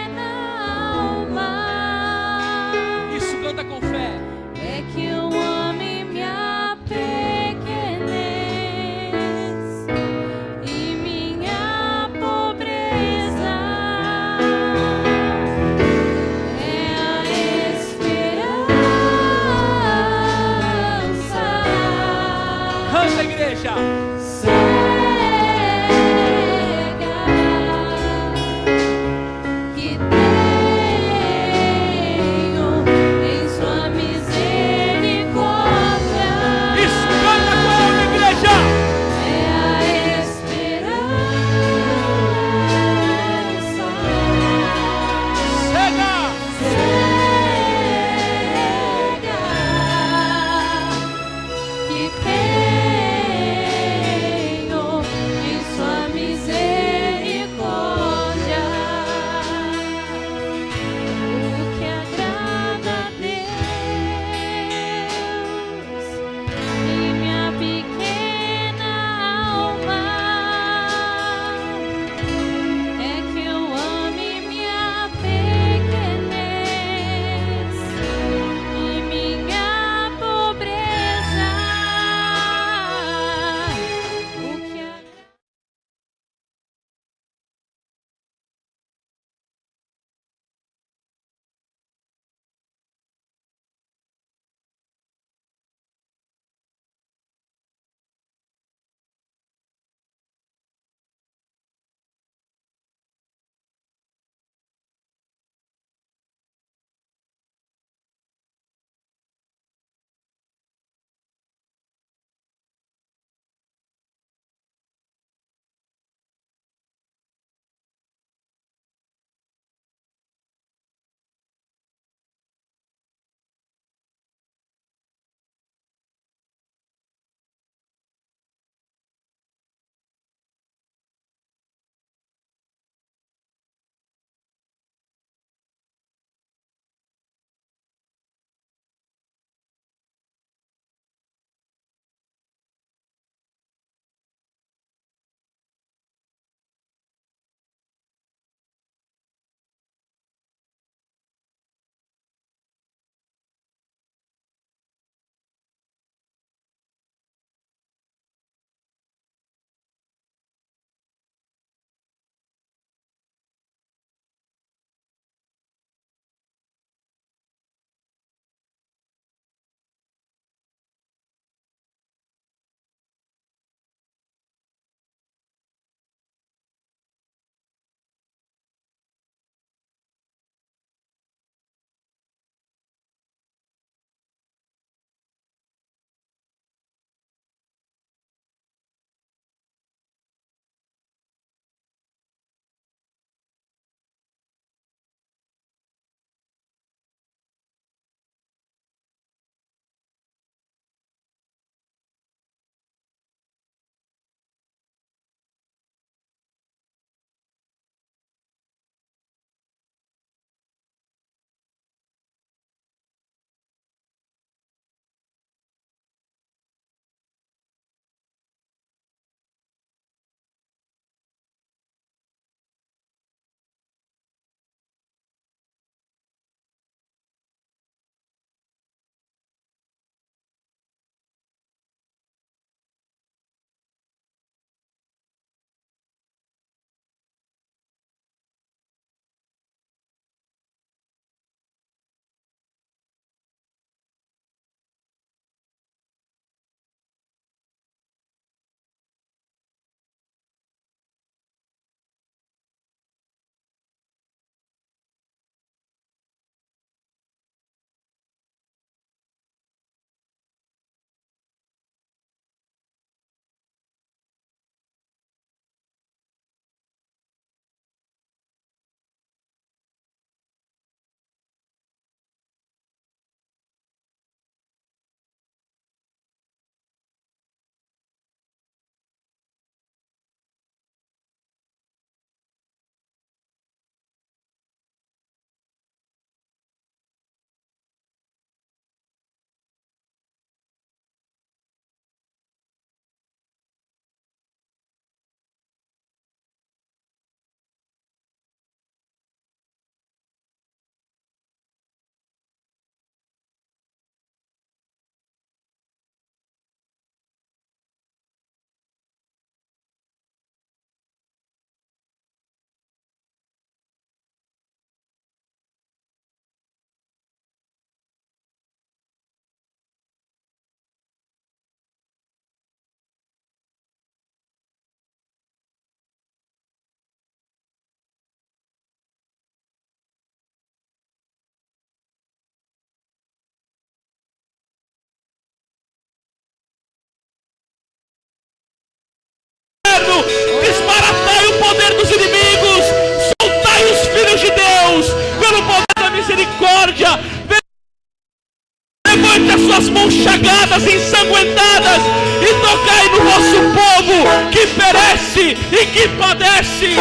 suas mãos chagadas, ensanguentadas, e tocai no vosso povo que perece e que padece.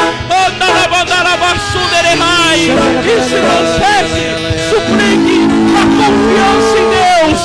E se você suplique a confiança em Deus.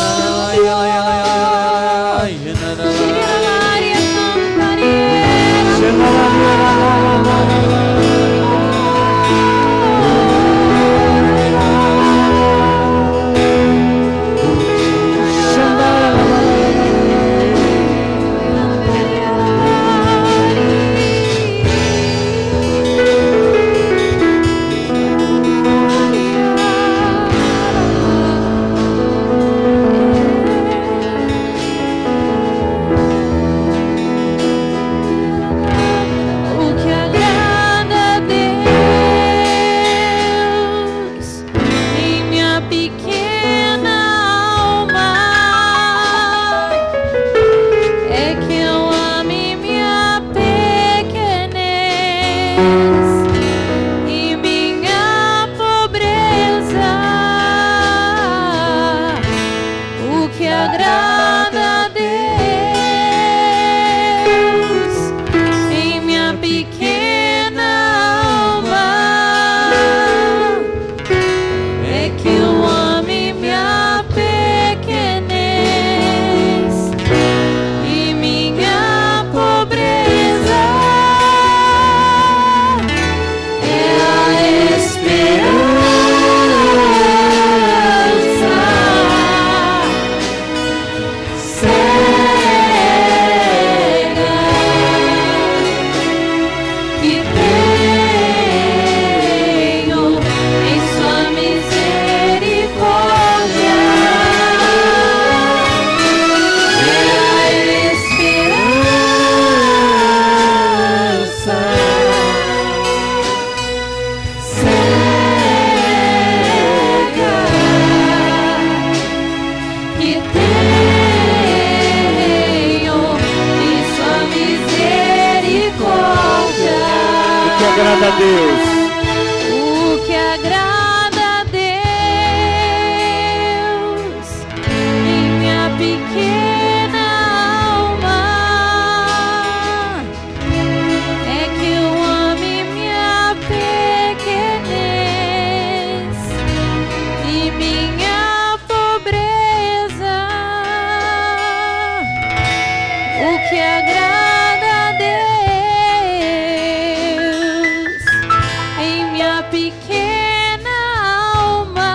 agrada a Deus. O que agrada a Deus, minha pequena alma, é que eu ame minha pequenez e minha pobreza. O que agrada a Deus em minha pequena alma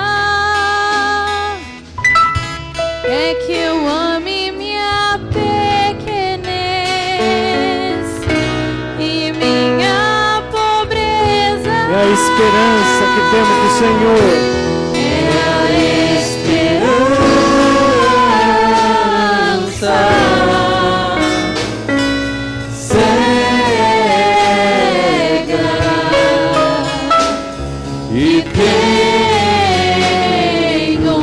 é que eu ame minha pequenez e minha pobreza. É a esperança que temos do Senhor. É a esperança. E Tenho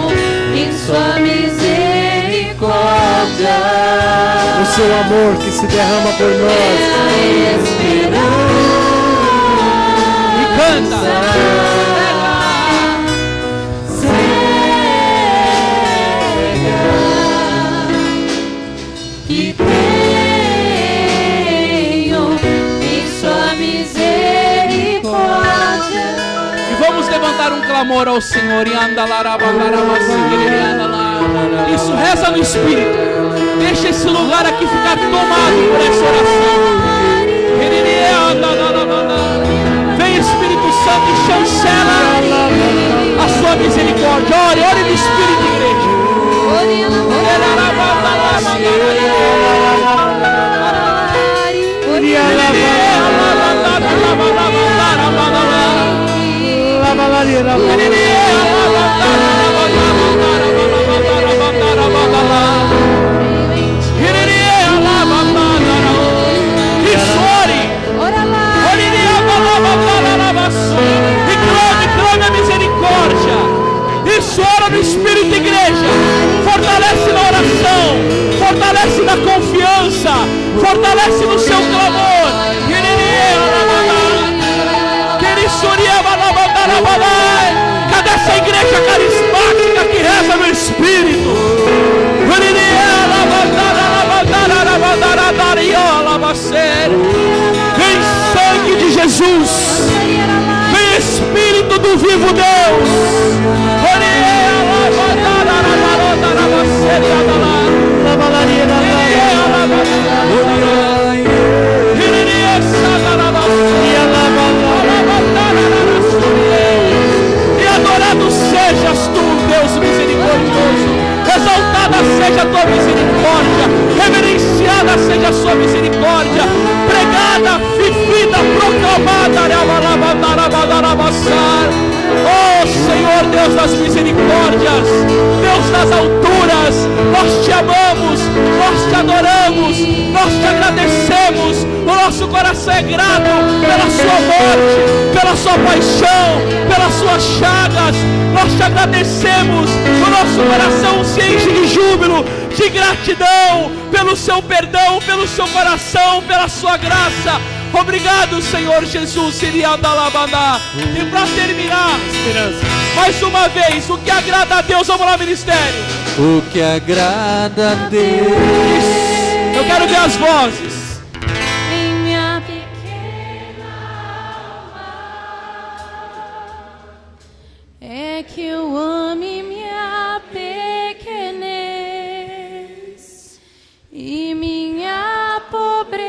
em sua misericórdia o seu amor que se derrama por nós. a esperança. E canta. Que tenho em sua misericórdia. E vamos levantar um clamor ao Senhor. Isso, reza no Espírito. Deixa esse lugar aqui ficar tomado por essa oração. Vem Espírito Santo e chancela a sua misericórdia. Ore, ore no Espírito, igreja. Isso, ore. E clame a misericórdia. Isso, ora no Espírito, igreja. Fortalece na oração, fortalece na confiança, fortalece no seu clamor. Cadê essa igreja carismática que reza no Espírito? Vem sangue de Jesus, vem Espírito do vivo Deus. E adorado sejas tu, Deus misericordioso. Exaltada seja a tua misericórdia, reverenciada seja a sua misericórdia, pregada, vivida, proclamada. Oh Senhor, Deus das misericórdias, Deus das alturas, nós te amamos, nós te adoramos, nós te agradecemos. O nosso coração é grato pela sua morte, pela sua paixão, pelas suas chagas. Nós te agradecemos, o nosso coração se enche de júbilo, de gratidão pelo seu perdão, pelo seu coração, pela sua graça. Obrigado, Senhor Jesus. E para terminar, mais uma vez, o que agrada a Deus, vamos lá, ministério. O que agrada a Deus. Eu quero ver as vozes. Em minha pequena alma é que eu ame minha pequenez e minha pobreza.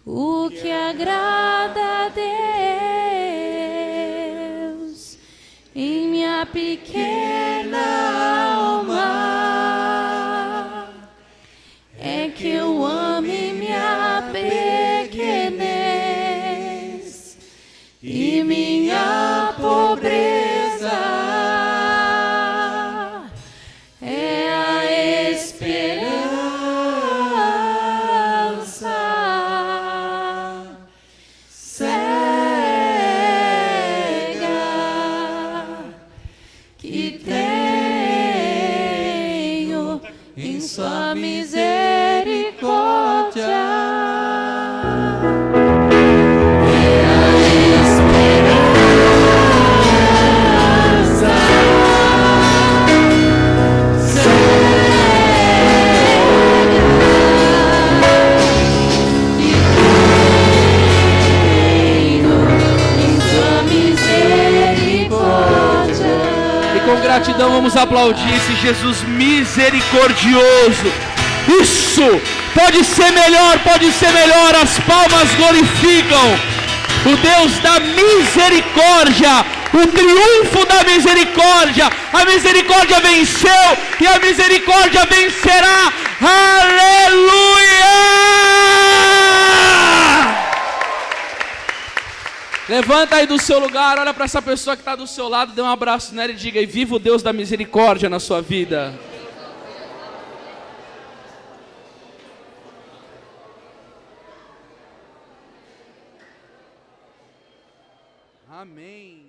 O que agrada a Deus em minha pequena alma é que eu ame minha pequenez e minha pobreza. É a esperança que tenho em sua misericórdia. É a esperança cega que tenho em sua misericórdia. E com gratidão vamos aplaudir esse Jesus misericordioso. Isso! Pode ser melhor, as palmas glorificam o Deus da misericórdia, o triunfo da misericórdia. A misericórdia venceu e a misericórdia vencerá. Aleluia! Levanta aí do seu lugar, olha para essa pessoa que está do seu lado, dê um abraço nela e diga: e viva o Deus da misericórdia na sua vida. Amém.